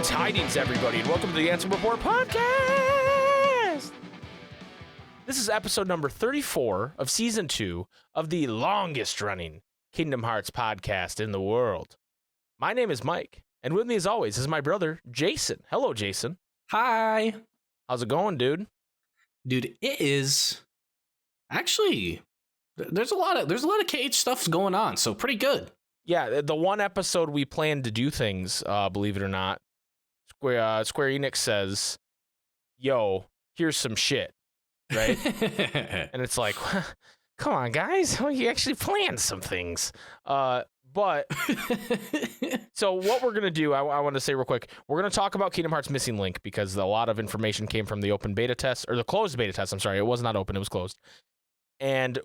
Tidings, everybody, and welcome to the Ansem Report podcast. This is episode number 34 of season 2 of the longest-running Kingdom Hearts podcast in the world. My name is Mike, and with me, as always, is my brother, Jason. Hello, Jason. Hi. How's it going, dude? Dude, it is actually there's a lot of KH stuff going on, so pretty good. Yeah, the one episode we planned to do things, believe it or not, Square Enix says, yo, here's some shit, right? And it's like, come on, guys, you actually planned some things. But, so what we're going to do, I want to say real quick, we're going to talk about Kingdom Hearts Missing Link because a lot of information came from the open beta test, or the closed beta test, I'm sorry, it was not open, it was closed. And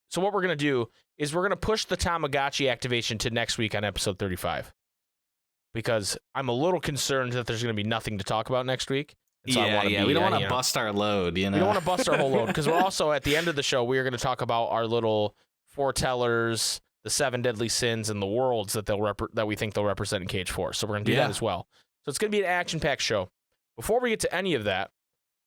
so what we're going to do is we're going to push the Tamagotchi activation to next week on episode 35. Because I'm a little concerned that there's going to be nothing to talk about next week. So we don't want to bust our load, you know? We don't want to bust our whole load, because we're also, at the end of the show, we are going to talk about our little foretellers, the 7 deadly sins, and the worlds that that we think they'll represent in KH4. So we're going to do that as well. So it's going to be an action-packed show. Before we get to any of that,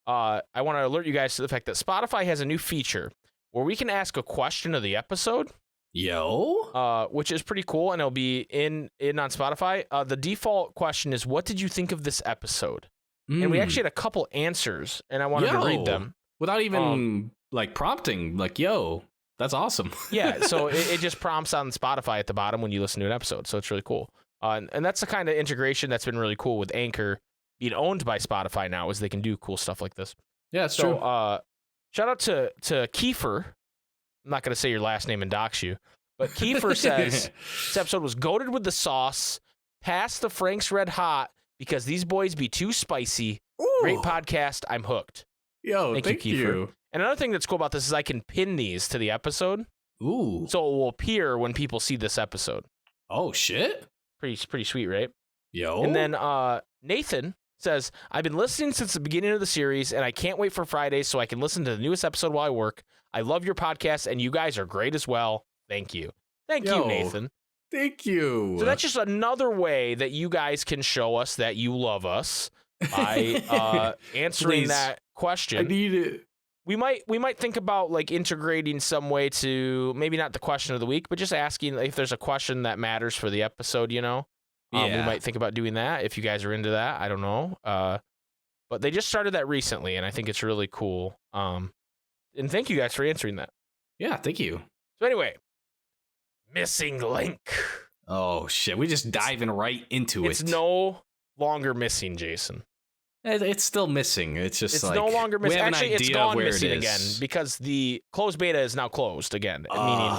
I want to alert you guys to the fact that Spotify has a new feature where we can ask a question of the episode. Which is pretty cool, and it'll be in on Spotify. The default question is, what did you think of this episode? And we actually had a couple answers, and I wanted to read them. Without even, prompting, that's awesome. Yeah, so it just prompts on Spotify at the bottom when you listen to an episode, so it's really cool. And that's the kind of integration that's been really cool with Anchor being owned by Spotify now, is they can do cool stuff like this. Yeah, it's true. Shout out to Kiefer. I'm not going to say your last name and dox you, but Kiefer says, this episode was goated with the sauce, past the Frank's Red Hot, because these boys be too spicy. Ooh. Great podcast. I'm hooked. Yo, thank you, Kiefer. And another thing that's cool about this is I can pin these to the episode. Ooh. So it will appear when people see this episode. Oh, shit. Pretty sweet, right? Yo. And then Nathan says, I've been listening since the beginning of the series, and I can't wait for Fridays so I can listen to the newest episode while I work. I love your podcast, and you guys are great as well. Thank you. Thank you, Nathan. Thank you. So that's just another way that you guys can show us that you love us by answering that question. I need it. We might think about integrating some way to, maybe not the question of the week, but just asking if there's a question that matters for the episode, you know? We might think about doing that if you guys are into that. I don't know. But they just started that recently, and I think it's really cool. And thank you guys for answering that. Yeah, thank you. So anyway, Missing Link. Oh, shit. We just diving right into it. It's no longer missing, Jason. It's still missing. It's just no longer missing. Actually, it's gone missing again is. Because the closed beta is now closed again. Meaning,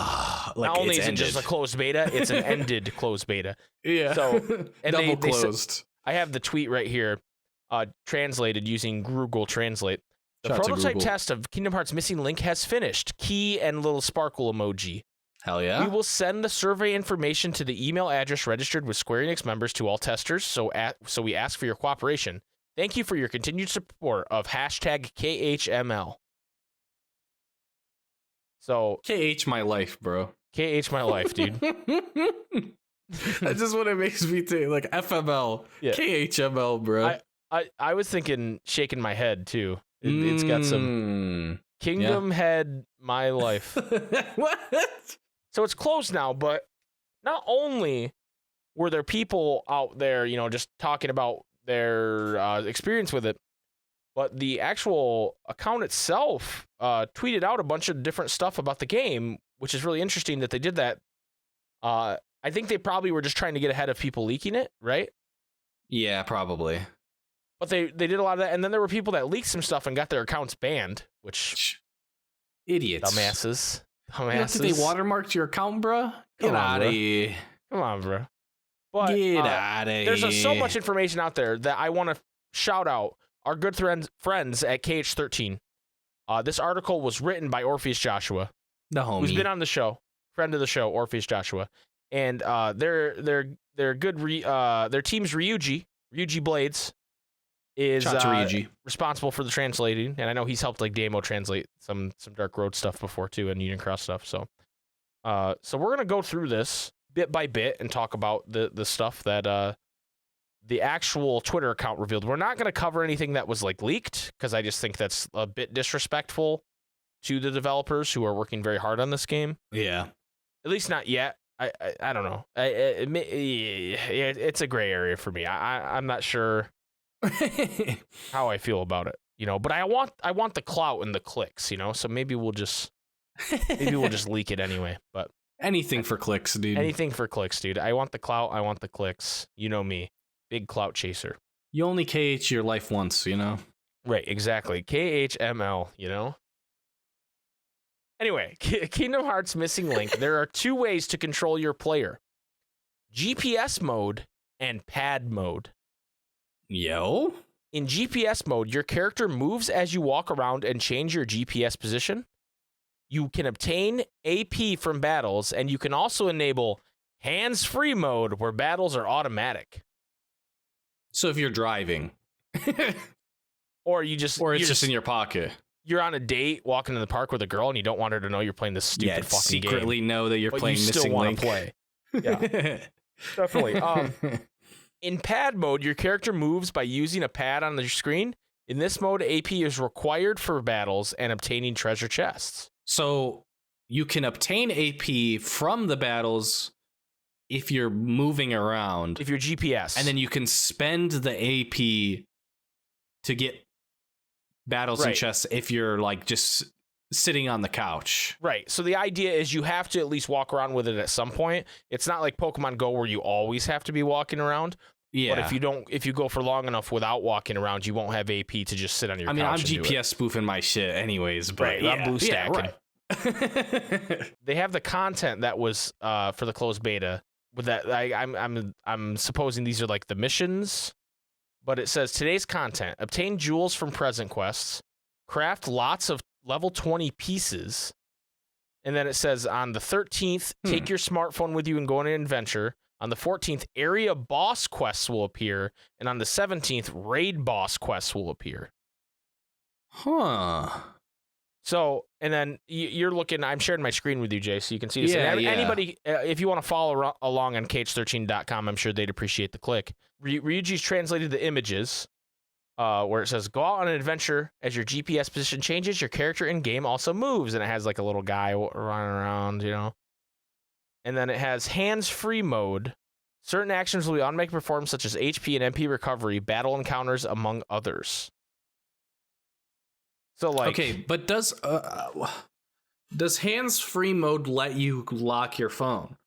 not only is it just a closed beta, it's an ended closed beta. Yeah. So, and double closed. I have the tweet right here, translated using Google Translate. The prototype test of Kingdom Hearts Missing Link has finished. Key and little sparkle emoji. Hell yeah. We will send the survey information to the email address registered with Square Enix members to all testers, so we ask for your cooperation. Thank you for your continued support of #KHML. So KH my life, bro. KH my life, dude. That's just what it makes me think. FML. Yeah. KHML, bro. I was thinking, shaking my head, too. It's got some Kingdom Head, my life. What? So it's closed now, but not only were there people out there, just talking about their experience with it, but the actual account itself tweeted out a bunch of different stuff about the game, which is really interesting that they did that. I think they probably were just trying to get ahead of people leaking it, right? Yeah, probably. But they did a lot of that, and then there were people that leaked some stuff and got their accounts banned, which... Idiots. Dumbasses. You think they watermarked your account, bro? Get out of here. Come on, bro. But, get out of here. There's so much information out there that I want to shout out our good friends at KH13. This article was written by Orpheus Joshua, the homie who's been on the show, friend of the show, Orpheus Joshua, and their good their team's Ryuji Blades is responsible for the translating, and I know he's helped demo translate some Dark Road stuff before too, and Union Cross stuff. So we're gonna go through this bit by bit and talk about the stuff that the actual Twitter account revealed. We're not going to cover anything that was like leaked because I just think that's a bit disrespectful to the developers who are working very hard on this game. Yeah. At least not yet. I don't know. It's a gray area for me. I'm not sure how I feel about it, but I want the clout and the clicks, so maybe we'll just leak it anyway. But anything for clicks, dude. Anything for clicks, dude. I want the clout. I want the clicks. You know me. Big clout chaser. You only KH your life once, Right, exactly. KHML, Anyway, Kingdom Hearts Missing Link. There are 2 ways to control your player. GPS mode and pad mode. Yo? In GPS mode, your character moves as you walk around and change your GPS position. You can obtain AP from battles, and you can also enable hands-free mode where battles are automatic. So if you're driving. Or it's just in your pocket. You're on a date walking in the park with a girl and you don't want her to know you're playing this stupid fucking game. Secretly know that you're playing Missing Link. But you still want to play. Yeah, definitely. In pad mode, your character moves by using a pad on the screen. In this mode, AP is required for battles and obtaining treasure chests. So you can obtain AP from the battles if you're moving around. If you're GPS. And then you can spend the AP to get battles and chests if you're like just sitting on the couch. Right. So the idea is you have to at least walk around with it at some point. It's not like Pokemon Go where you always have to be walking around. Yeah. But if you go for long enough without walking around, you won't have AP to just sit on your couch. I'm GPS spoofing my shit anyways, but right, I'm blue stacking. Right. They have the content that was for the closed beta. With that, I'm supposing these are like the missions. But it says today's content: obtain jewels from present quests, craft lots of level 20 pieces, and then it says on the 13th, take your smartphone with you and go on an adventure. On the 14th, area boss quests will appear, and on the 17th, raid boss quests will appear. Huh. So, and then you're looking, I'm sharing my screen with you, Jay, so you can see this. Yeah, Anybody, if you want to follow along on kh13.com, I'm sure they'd appreciate the click. Ryuji's translated the images where it says, go out on an adventure. As your GPS position changes, your character in-game also moves. And it has like a little guy running around, And then it has hands-free mode. Certain actions will be automatically performed, such as HP and MP recovery, battle encounters, among others. So okay, but does hands-free mode let you lock your phone?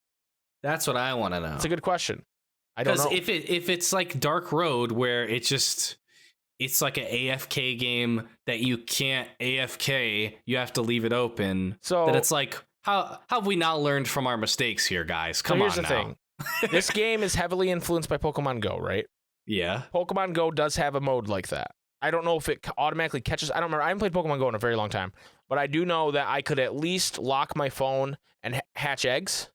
That's what I want to know. It's a good question. I don't know. Because if it's like Dark Road, where it's like an AFK game that you can't AFK, you have to leave it open. So that it's like, how have we not learned from our mistakes here, guys? Come on now. Here's the thing. This game is heavily influenced by Pokemon Go, right? Yeah. Pokemon Go does have a mode like that. I don't know if it automatically catches. I don't remember. I haven't played Pokemon Go in a very long time, but I do know that I could at least lock my phone and hatch eggs.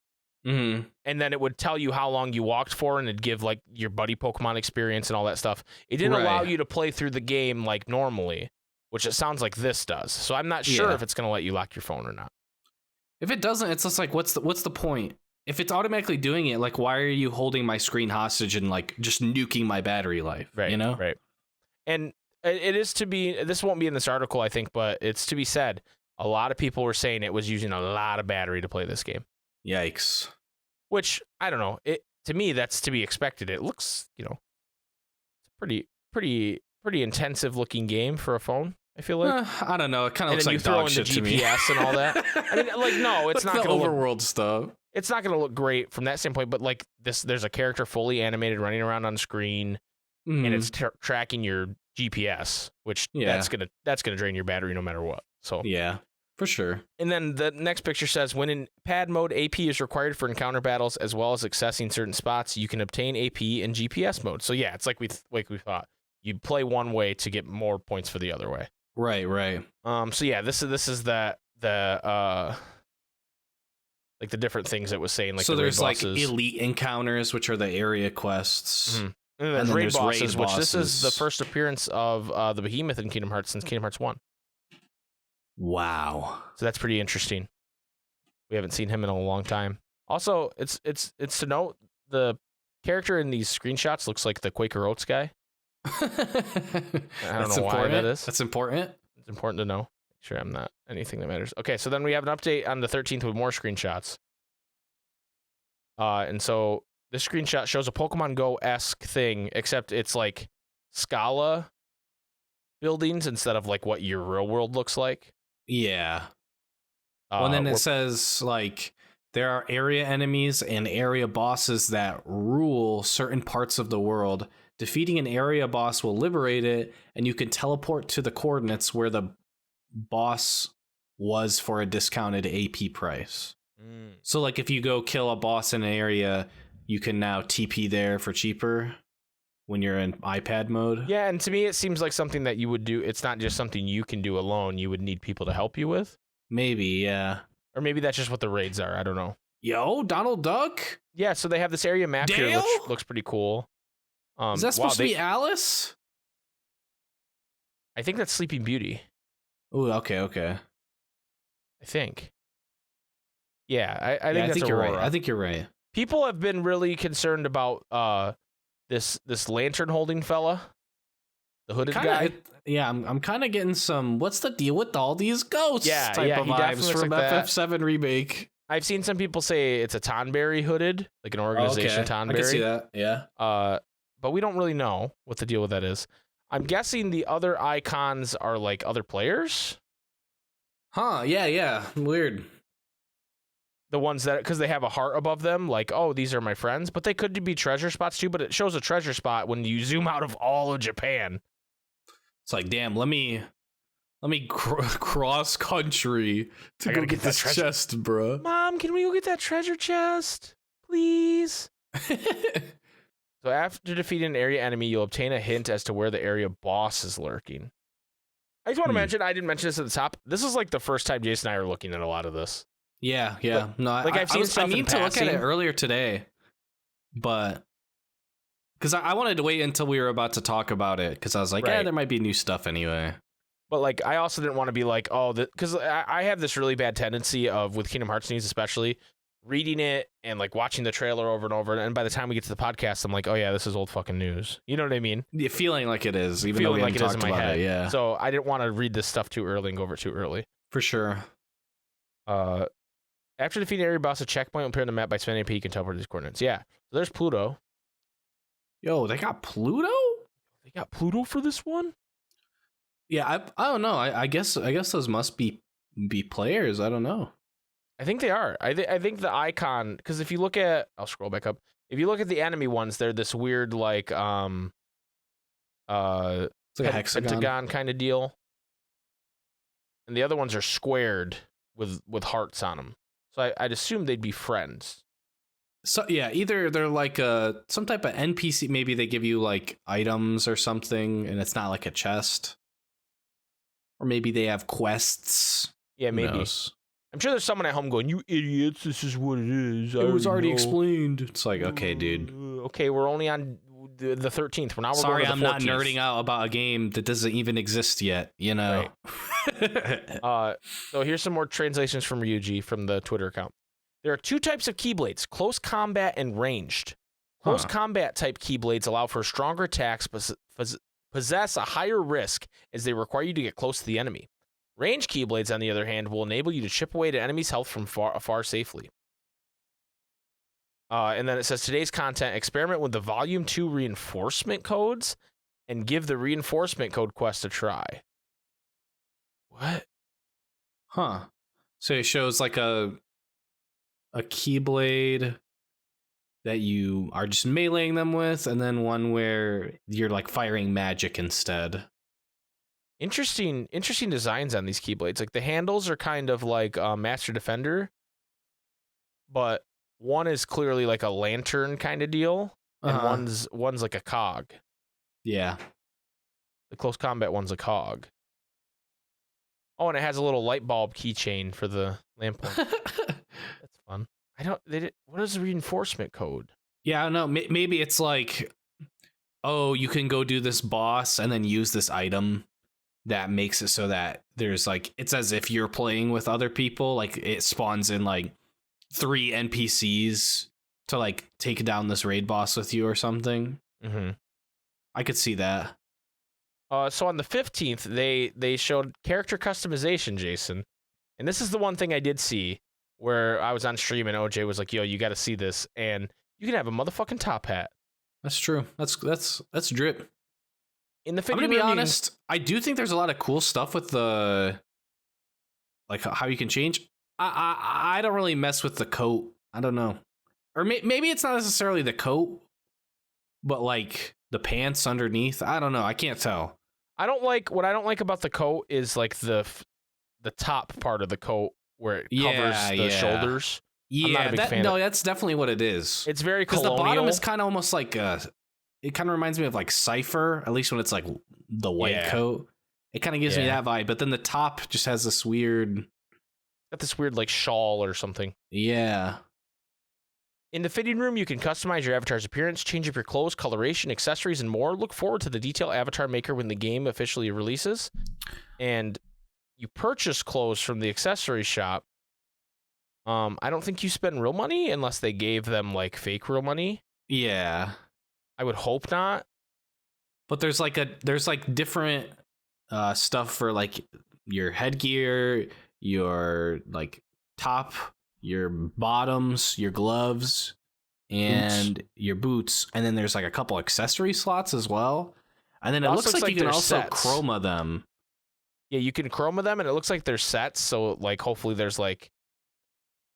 Mm-hmm. And then it would tell you how long you walked for, and it'd give like your buddy Pokemon experience and all that stuff. It didn't allow you to play through the game like normally, which it sounds like this does. So I'm not sure if it's going to let you lock your phone or not. If it doesn't, it's just like, what's the point? If it's automatically doing it, like, why are you holding my screen hostage and like just nuking my battery life? Right. Right. And it is to be, this won't be in this article, I think, but it's to be said, a lot of people were saying it was using a lot of battery to play this game. Yikes. Which, I don't know, to me, that's to be expected. It looks, it's a pretty intensive looking game for a phone, I feel like. I don't know. It kind of looks like dog shit to me. GPS and all that. I mean, like, no, it's not going to overworld stuff. It's not going to look great from that standpoint, but like there's a character fully animated running around on screen, and it's tracking your GPS, which that's gonna drain your battery no matter what. So yeah, for sure. And then the next picture says, when in pad mode, AP is required for encounter battles as well as accessing certain spots. You can obtain AP in GPS mode. So yeah, it's like we thought. You play one way to get more points for the other way. Right. So yeah, this is the like the different things it was saying. Like, so there's like bosses. elite encounters, which are the area quests. Mm-hmm. And then raid bosses, which this is the first appearance of the Behemoth in Kingdom Hearts since Kingdom Hearts 1. Wow. So that's pretty interesting. We haven't seen him in a long time. Also, it's to note the character in these screenshots looks like the Quaker Oats guy. I don't know why that is. That's important. It's important to know. Make sure I'm not anything that matters. Okay, so then we have an update on the 13th with more screenshots. And so this screenshot shows a Pokemon Go-esque thing, except it's like Scala buildings instead of like what your real world looks like. Yeah. Well, then it says like there are area enemies and area bosses that rule certain parts of the world. Defeating an area boss will liberate it, and you can teleport to the coordinates where the boss was for a discounted AP price. So like if you go kill a boss in an area, you can now TP there for cheaper when you're in iPad mode. Yeah, and to me it seems like something that you would do. It's not just something you can do alone. You would need people to help you with. Maybe, yeah. Or maybe that's just what the raids are. I don't know. Yo, Donald Duck? Yeah, so they have this area map here, which looks pretty cool. Is that supposed to be Alice? I think that's Sleeping Beauty. Oh, okay. I think. Yeah, I think that's you're Aurora. right. I think you're right. People have been really concerned about this lantern holding fella, the hooded guy. I'm kind of getting some. What's the deal with all these ghosts? Type of vibes from like FF7 remake. I've seen some people say it's a Tonberry hooded, like an organization Tonberry. I can see that. Yeah. But we don't really know what the deal with that is. I'm guessing the other icons are like other players. Huh? Yeah. Weird. The ones that, because they have a heart above them, like, oh, these are my friends, but they could be treasure spots too. But it shows a treasure spot when you zoom out of all of Japan. It's like, damn, let me cross country to go get this chest, bro. Mom, can we go get that treasure chest, please? So after defeating an area enemy, you'll obtain a hint as to where the area boss is lurking. I just want to mention, I didn't mention this at the top. This is like the first time Jason and I are looking at a lot of this. Yeah. No, I've seen stuff. I mean to look at it earlier today, but because I wanted to wait until we were about to talk about it, because I was like, there might be new stuff anyway. But like, I also didn't want to be like, oh, because I have this really bad tendency of, with Kingdom Hearts news especially, reading it and like watching the trailer over and over, and by the time we get to the podcast, I'm like, oh yeah, this is old fucking news. You know what I mean? Yeah, feeling like it is, even though we haven't talked about it. Yeah. So I didn't want to read this stuff too early and go over it too early. For sure. After defeating area boss, a checkpoint will appear on the map by spending AP. You can teleport to these coordinates. Yeah. So there's Pluto. Yo, they got Pluto? They got Pluto for this one? Yeah, I don't know. I guess those must be players. I don't know. I think they are. I think the icon, because if you look at, I'll scroll back up. If you look at the enemy ones, they're this weird like it's like a hexagon kind of deal, and the other ones are squared with hearts on them. So I'd assume they'd be friends. So yeah, either they're like some type of NPC. Maybe they give you like items or something, and it's not like a chest. Or maybe they have quests. Yeah, maybe. I'm sure there's someone at home going, "You idiots! This is what it is. It was already explained." It's like, okay, dude. Okay, we're only on the 13th. We're not. Sorry, I'm not nerding out about a game that doesn't even exist yet. You know. Right. So here's some more translations from Ryuji from the Twitter account. There are two types of keyblades: close combat and ranged. Close combat type keyblades allow for stronger attacks, but possess a higher risk as they require you to get close to the enemy. Range keyblades, on the other hand, will enable you to chip away at enemies' health from afar safely. And then it says, today's content, experiment with the Volume 2 reinforcement codes and give the reinforcement code quest a try. What? Huh. So it shows like a keyblade that you are just meleeing them with, and then one where you're like firing magic instead. Interesting designs on these keyblades. Like the handles are kind of like Master Defender, but one is clearly like a lantern kind of deal, and one's like a cog. Yeah. The close combat one's a cog. Oh, and it has a little light bulb keychain for the lamp lamp. That's fun. What is the reinforcement code? Yeah, I don't know. Maybe it's like, oh, you can go do this boss and then use this item that makes it so that there's like, it's as if you're playing with other people. Like it spawns in like 3 NPCs to like take down this raid boss with you or something. Mm-hmm. I could see that. So on the 15th, they showed character customization, Jason. And this is the one thing I did see where I was on stream and OJ was like, yo, you got to see this. And you can have a motherfucking top hat. That's true. That's drip. In the I'm going to be honest. I do think there's a lot of cool stuff with the, like how you can change. I don't really mess with the coat. I don't know. Or maybe it's not necessarily the coat, but like the pants underneath. I don't know. I can't tell. What I don't like about the coat is like the top part of the coat where it covers the shoulders. Yeah, I'm not a big fan that's definitely what it is. It's very colonial. Because the bottom is kind of almost like it kind of reminds me of like Cypher, at least when it's like the white coat. It kind of gives me that vibe, but then the top just has this weird... Got this weird like shawl or something. Yeah. In the fitting room, you can customize your avatar's appearance, change up your clothes, coloration, accessories, and more. Look forward to the detail avatar maker when the game officially releases. And you purchase clothes from the accessory shop. I don't think you spend real money unless they gave them like fake real money. Yeah. I would hope not. But there's like different stuff for like your headgear, your like top, your bottoms, your gloves, and your boots. And then there's like a couple accessory slots as well. And then it looks like you can also chroma them. Yeah, you can chroma them, and it looks like they're sets. So like hopefully there's like,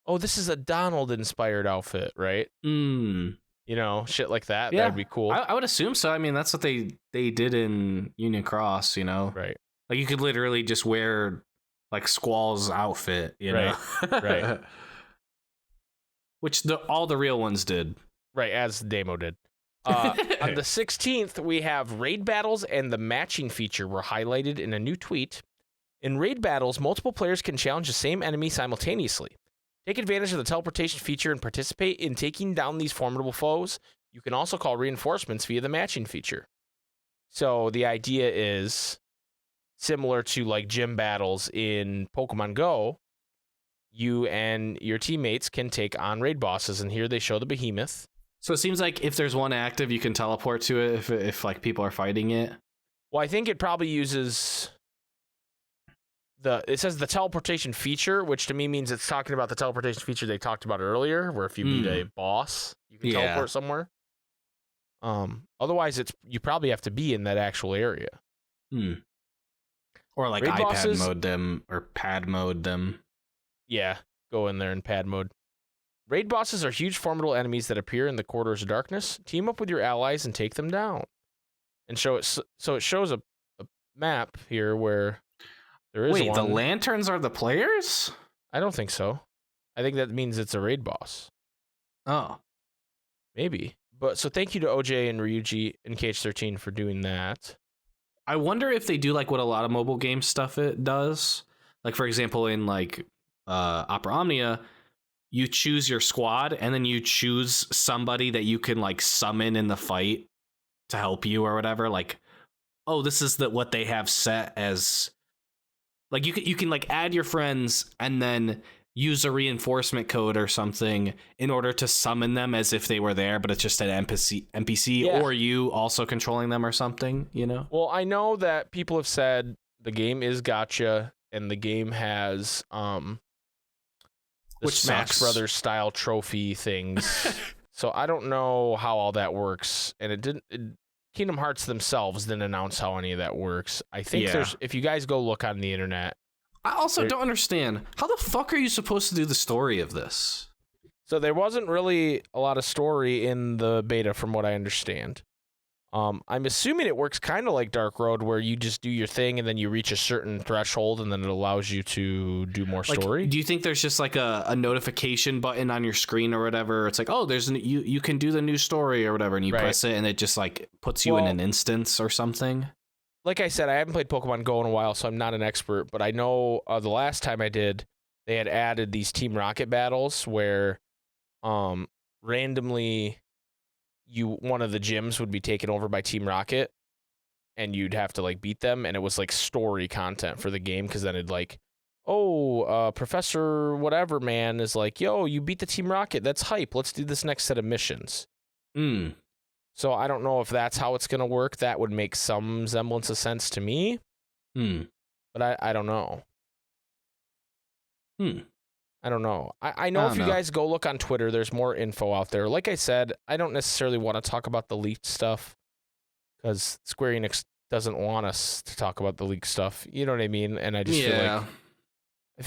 oh, this is a Donald inspired outfit, right? You know, shit like that. Yeah. That'd be cool. I would assume so. I mean, that's what they did in Union Cross, you know? Right. Like you could literally just wear like Squall's outfit, you know? Right. Which all the real ones did. Right, as Damo did. On the 16th, we have raid battles, and the matching feature were highlighted in a new tweet. In raid battles, multiple players can challenge the same enemy simultaneously. Take advantage of the teleportation feature and participate in taking down these formidable foes. You can also call reinforcements via the matching feature. So the idea is similar to like gym battles in Pokemon Go. You and your teammates can take on raid bosses, and here they show the behemoth. So it seems like if there's one active, you can teleport to it if like people are fighting it. Well, I think it probably uses it says the teleportation feature, which to me means it's talking about the teleportation feature they talked about earlier, where if you beat a boss, you can teleport somewhere. Otherwise, you probably have to be in that actual area. Or like raid bosses, mode them or pad mode them. Yeah, go in there in pad mode. Raid bosses are huge, formidable enemies that appear in the corridors of darkness. Team up with your allies and take them down. And so it shows a map here where there is one. Wait, the lanterns are the players? I don't think so. I think that means it's a raid boss. Oh. Maybe. But so thank you to OJ and Ryuji and KH13 for doing that. I wonder if they do like what a lot of mobile game stuff it does. Like, for example, in like Opera Omnia, you choose your squad and then you choose somebody that you can like summon in the fight to help you or whatever. Like, oh, this is what they have set as. Like you can like add your friends and then use a reinforcement code or something in order to summon them as if they were there, but it's just an NPC or you also controlling them or something, you know? Well, I know that people have said the game is gacha and the game has the which Smash sucks. Brothers style trophy things. So I don't know how all that works, and Kingdom Hearts themselves didn't announce how any of that works. I think if you guys go look on the internet. I also don't understand. How the fuck are you supposed to do the story of this? So there wasn't really a lot of story in the beta from what I understand. I'm assuming it works kind of like Dark Road, where you just do your thing and then you reach a certain threshold and then it allows you to do more story. Do you think there's just like a notification button on your screen or whatever? It's like, oh, you can do the new story or whatever, and you press it and it just like puts you in an instance or something. Like I said, I haven't played Pokemon Go in a while, so I'm not an expert, but I know the last time I did, they had added these Team Rocket battles where randomly one of the gyms would be taken over by Team Rocket and you'd have to like beat them, and it was like story content for the game, because then it'd like, Professor whatever man is like, yo, you beat the Team Rocket. That's hype. Let's do this next set of missions. So I don't know if that's how it's going to work. That would make some semblance of sense to me. But I don't know. I don't know. I know if you guys go look on Twitter, there's more info out there. Like I said, I don't necessarily want to talk about the leaked stuff because Square Enix doesn't want us to talk about the leaked stuff. You know what I mean? And I just feel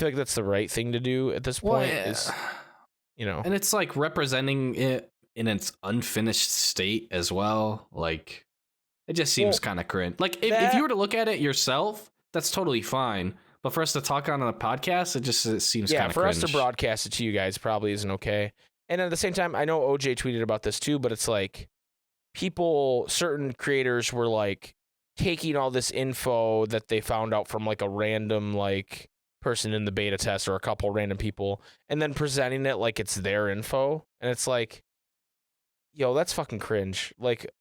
like that's the right thing to do at this point. And it's like representing it in its unfinished state as well. Like, it just seems kind of cringe. Like, if you were to look at it yourself, that's totally fine. But for us to talk on a podcast, it seems kind of cringe. For us to broadcast it to you guys probably isn't okay. And at the same time, I know OJ tweeted about this too, but it's like certain creators were like taking all this info that they found out from like a random like person in the beta test or a couple random people and then presenting it like it's their info. And it's like, yo, that's fucking cringe. Like,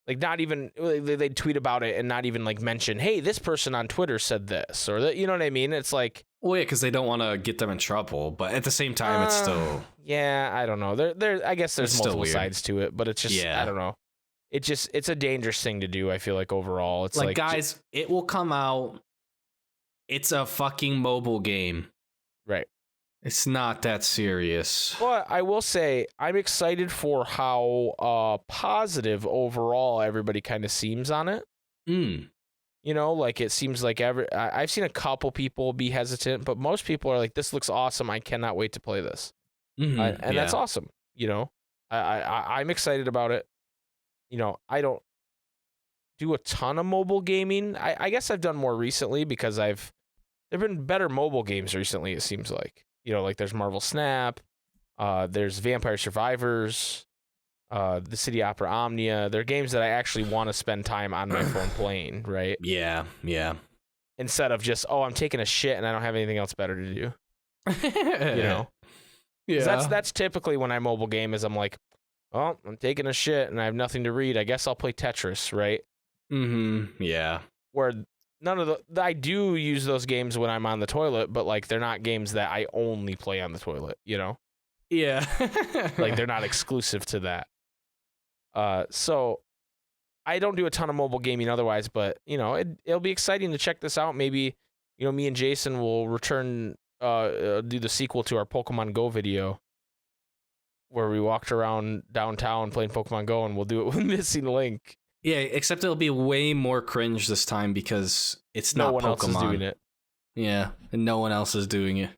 like not even they'd tweet about it and not even like mention, hey, this person on Twitter said this or that. You know what I mean? It's like, well, yeah, because they don't want to get them in trouble, but at the same time, it's still I don't know. There, I guess there's multiple sides to it, but it's just I don't know. It's a dangerous thing to do. I feel like overall, it's like guys, it will come out. It's a fucking mobile game, right? It's not that serious. But I will say I'm excited for how positive overall everybody kind of seems on it. You know, like it seems like I've seen a couple people be hesitant, but most people are like, this looks awesome. I cannot wait to play this. And that's awesome. You know, I'm excited about it. You know, I don't do a ton of mobile gaming. I guess I've done more recently because there've been better mobile games recently, it seems like. You know, like there's Marvel Snap, there's Vampire Survivors, the City Opera Omnia. They're games that I actually want to spend time on my phone playing, right? Yeah. Instead of just, I'm taking a shit and I don't have anything else better to do. You know? Yeah. That's typically when I mobile game is I'm like, I'm taking a shit and I have nothing to read. I guess I'll play Tetris, right? Yeah. Where I do use those games when I'm on the toilet, but like they're not games that I only play on the toilet, you know? Yeah. Like they're not exclusive to that. So I don't do a ton of mobile gaming otherwise, but you know, it'll be exciting to check this out. Maybe, you know, me and Jason will return, do the sequel to our Pokemon Go video where we walked around downtown playing Pokemon Go, and we'll do it with Missing Link. Yeah, except it'll be way more cringe this time because it's not Pokemon. No one else is doing it. Yeah, and no one else is doing it.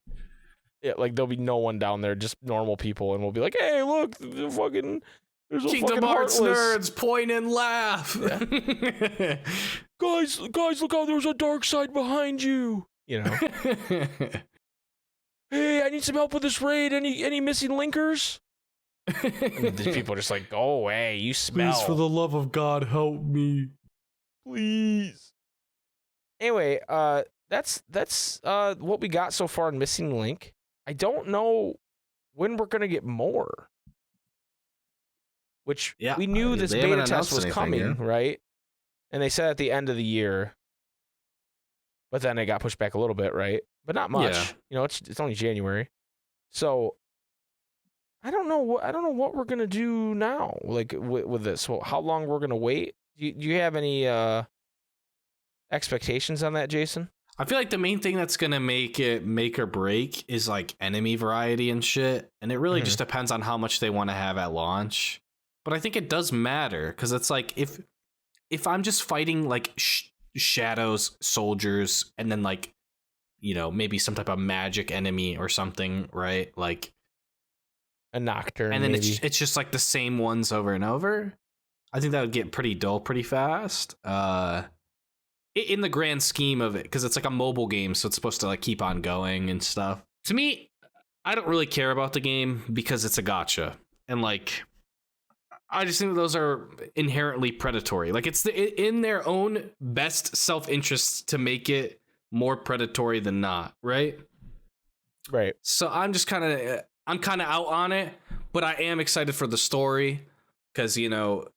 Yeah, like there'll be no one down there, just normal people, and we'll be like, "Hey, look, there's a Kingdom Hearts nerds point and laugh." Yeah. guys, look out! There's a dark side behind you. You know. Hey, I need some help with this raid. Any missing linkers? These people are just like, go away, you smell. Please, for the love of God, help me. Please. Anyway, that's what we got so far in Missing Link. I don't know when we're going to get more. Which we knew this beta test was coming, right? And they said at the end of the year. But then it got pushed back a little bit, right? But not much. Yeah. You know, it's only January. So I don't know what we're gonna do now, like with this. Well, how long we're gonna wait? Do you have any expectations on that, Jason? I feel like the main thing that's gonna make it make or break is like enemy variety and shit, and it really just depends on how much they want to have at launch. But I think it does matter because it's like if I'm just fighting like shadows, soldiers, and then like, you know, maybe some type of magic enemy or something, right? Like a Nocturne, and then it's just like the same ones over and over. I think that would get pretty dull pretty fast. In the grand scheme of it, because it's like a mobile game, so it's supposed to like keep on going and stuff. To me, I don't really care about the game because it's a gacha, and like I just think those are inherently predatory. Like it's in their own best self-interest to make it more predatory than not, right? Right. So I'm kind of out on it, but I am excited for the story because, you know,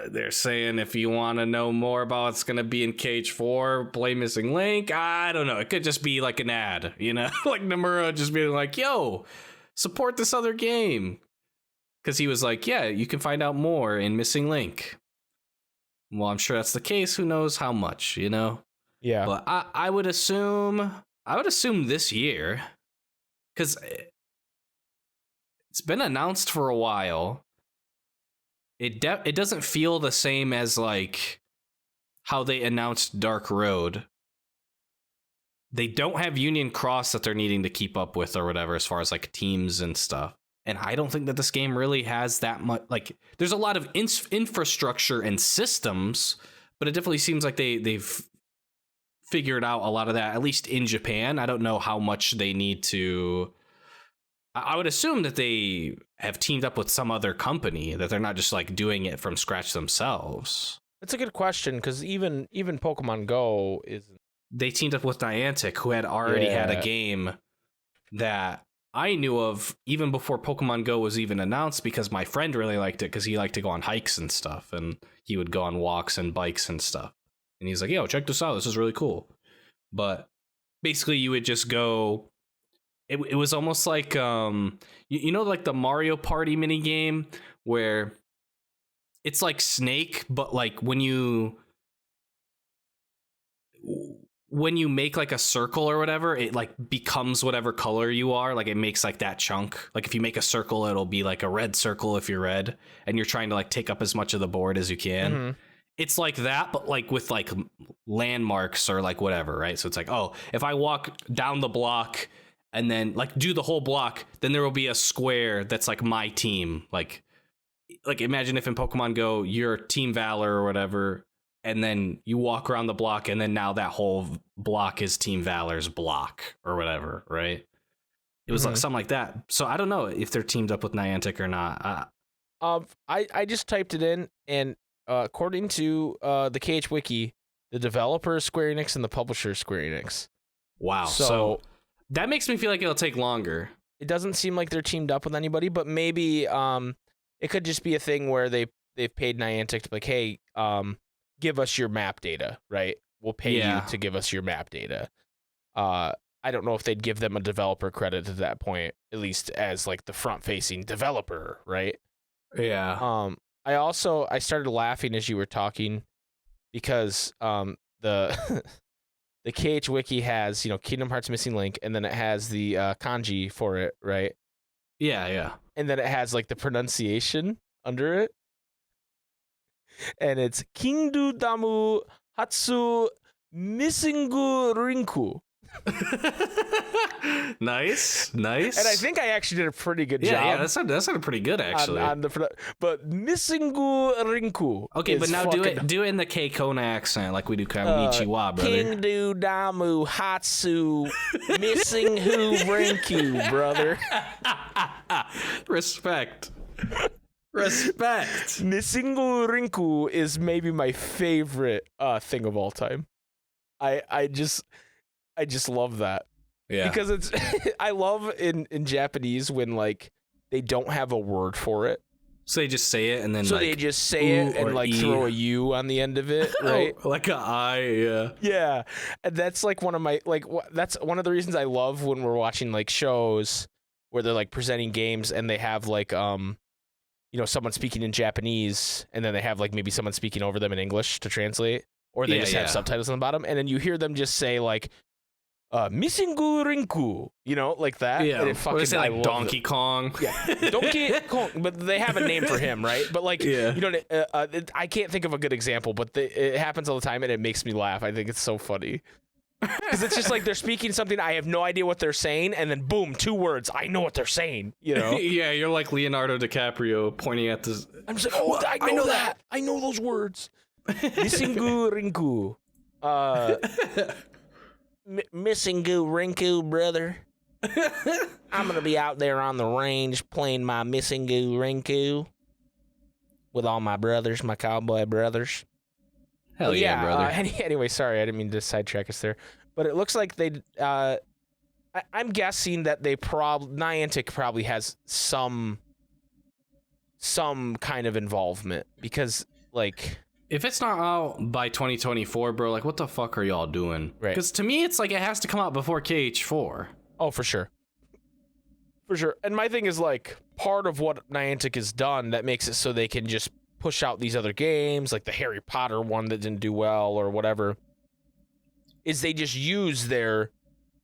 They're saying if you want to know more about what's going to be in Cage 4, play Missing Link. I don't know. It could just be like an ad, you know? Like Nomura just being like, yo, support this other game. Because he was like, yeah, you can find out more in Missing Link. Well, I'm sure that's the case. Who knows how much, you know? Yeah. But I would assume this year. Because it's been announced for a while. It doesn't feel the same as like how they announced Dark Road. They don't have Union Cross that they're needing to keep up with or whatever as far as like teams and stuff. And I don't think that this game really has that much. Like, there's a lot of infrastructure and systems, but it definitely seems like they've figured out a lot of that, at least in Japan. I don't know how much they need to. I would assume that they have teamed up with some other company, that they're not just like doing it from scratch themselves. That's a good question, because even Pokemon Go is. They teamed up with Niantic, who had already had a game that I knew of even before Pokemon Go was even announced, because my friend really liked it because he liked to go on hikes and stuff, and he would go on walks and bikes and stuff. And he's like, yo, check this out. This is really cool. But basically you would just go. It was almost like, you know, like the Mario Party mini game where it's like Snake, but like when you make like a circle or whatever, it like becomes whatever color you are. Like it makes like that chunk. Like if you make a circle, it'll be like a red circle if you're red, and you're trying to like take up as much of the board as you can. Mm-hmm. It's like that, but like with like landmarks or like whatever, right? So it's like, oh, if I walk down the block and then like do the whole block, then there will be a square that's like my team. Like imagine if in Pokemon Go, you're Team Valor or whatever, and then you walk around the block, and then now that whole block is Team Valor's block or whatever, right? It was like something like that. So I don't know if they're teamed up with Niantic or not. I just typed it in, and according to the KH Wiki, the developer is Square Enix and the publisher is Square Enix. Wow. So that makes me feel like it'll take longer. It doesn't seem like they're teamed up with anybody, but maybe it could just be a thing where they've paid Niantic to be like, hey, give us your map data, right? We'll pay you to give us your map data. I don't know if they'd give them a developer credit at that point, at least as like the front-facing developer, right? Yeah. I started laughing as you were talking because the the KH Wiki has, you know, Kingdom Hearts Missing Link, and then it has the kanji for it, right? Yeah. And then it has like the pronunciation under it. And it's Kingdu Damu Hatsu Missingu Rinku. Nice. And I think I actually did a pretty good job. Yeah, that sounded pretty good actually. But Missingu Rinku. Okay, but now do it in the Keikona accent like we do Konnichiwa, brother. Kingdu Damu Hatsu Missingu Rinku, brother. Respect. Missingu Rinku is maybe my favorite thing of all time. I just love that. Yeah. Because it's I love in Japanese when like they don't have a word for it. So they just say it and then they just say it and like throw a U on the end of it, right? Like a I, yeah. Yeah. And that's like one of my that's one of the reasons I love when we're watching like shows where they're like presenting games and they have like you know, someone speaking in Japanese, and then they have like maybe someone speaking over them in English to translate, or they just have subtitles on the bottom, and then you hear them just say like Missingu Rinku, you know, like that. Yeah, and it fucking, say like Donkey Kong. Yeah, Donkey Kong, but they have a name for him, right? But like, you know, I can't think of a good example, but it happens all the time, and it makes me laugh. I think it's so funny. Because it's just like they're speaking something, I have no idea what they're saying, and then boom, 2 words, I know what they're saying, you know? Yeah, you're like Leonardo DiCaprio pointing at this. I'm just like, oh, I know that. I know those words. Missingu Rinku. Missingu Rinku, brother. I'm going to be out there on the range playing my Missingu Rinku with all my brothers, my cowboy brothers. Hell yeah, brother. Anyway, sorry, I didn't mean to sidetrack us there. But it looks like they, I'm guessing that Niantic probably has some kind of involvement, because Like, if it's not out by 2024, bro, like, what the fuck are y'all doing? Right. Because to me, it's like it has to come out before KH4. Oh, for sure. For sure. And my thing is, like, part of what Niantic has done that makes it so they can just push out these other games, like the Harry Potter one that didn't do well or whatever, is they just use their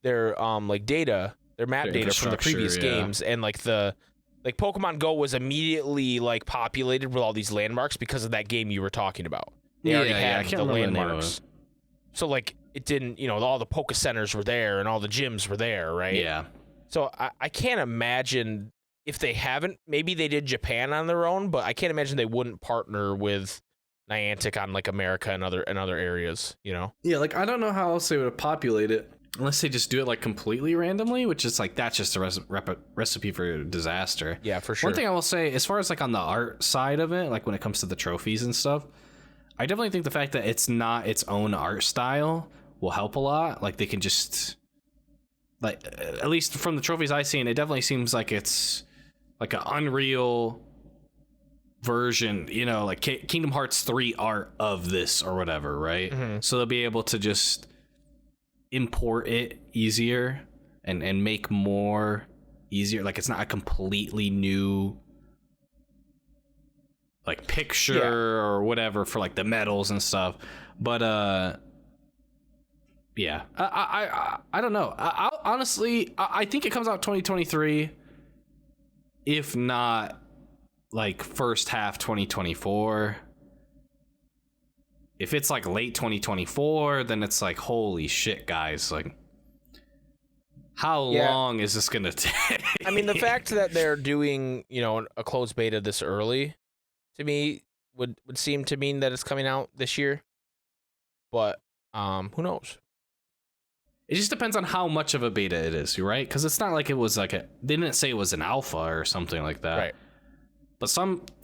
like data, their map data from the previous games, and like Pokemon Go was immediately like populated with all these landmarks because of that game you were talking about. They already had the landmarks. So like it didn't, all the Poke Centers were there and all the gyms were there, right? Yeah. So I can't imagine if they haven't, maybe they did Japan on their own, but I can't imagine they wouldn't partner with Niantic on like America and other areas, Yeah, like I don't know how else they would populate it. Unless they just do it like completely randomly, which is like that's just a recipe for disaster. Yeah, for sure. One thing I will say, as far as like on the art side of it, like when it comes to the trophies and stuff, I definitely think the fact that it's not its own art style will help a lot. Like they can just, like, at least from the trophies I've seen, it definitely seems like it's like an Unreal version, like Kingdom Hearts 3 art of this or whatever, right? Mm-hmm. So they'll be able to just import it easier and make more easier. Like it's not a completely new like picture or whatever for like the medals and stuff. But yeah, I don't know. I honestly think it comes out 2023, if not like first half 2024. If it's like late 2024, then it's like, holy shit, guys, like how long is this gonna take? I mean, the fact that they're doing, a closed beta this early, to me, would seem to mean that it's coming out this year. But who knows? It just depends on how much of a beta it is, right? Because it's not like it was like they didn't say it was an alpha or something like that. Right. But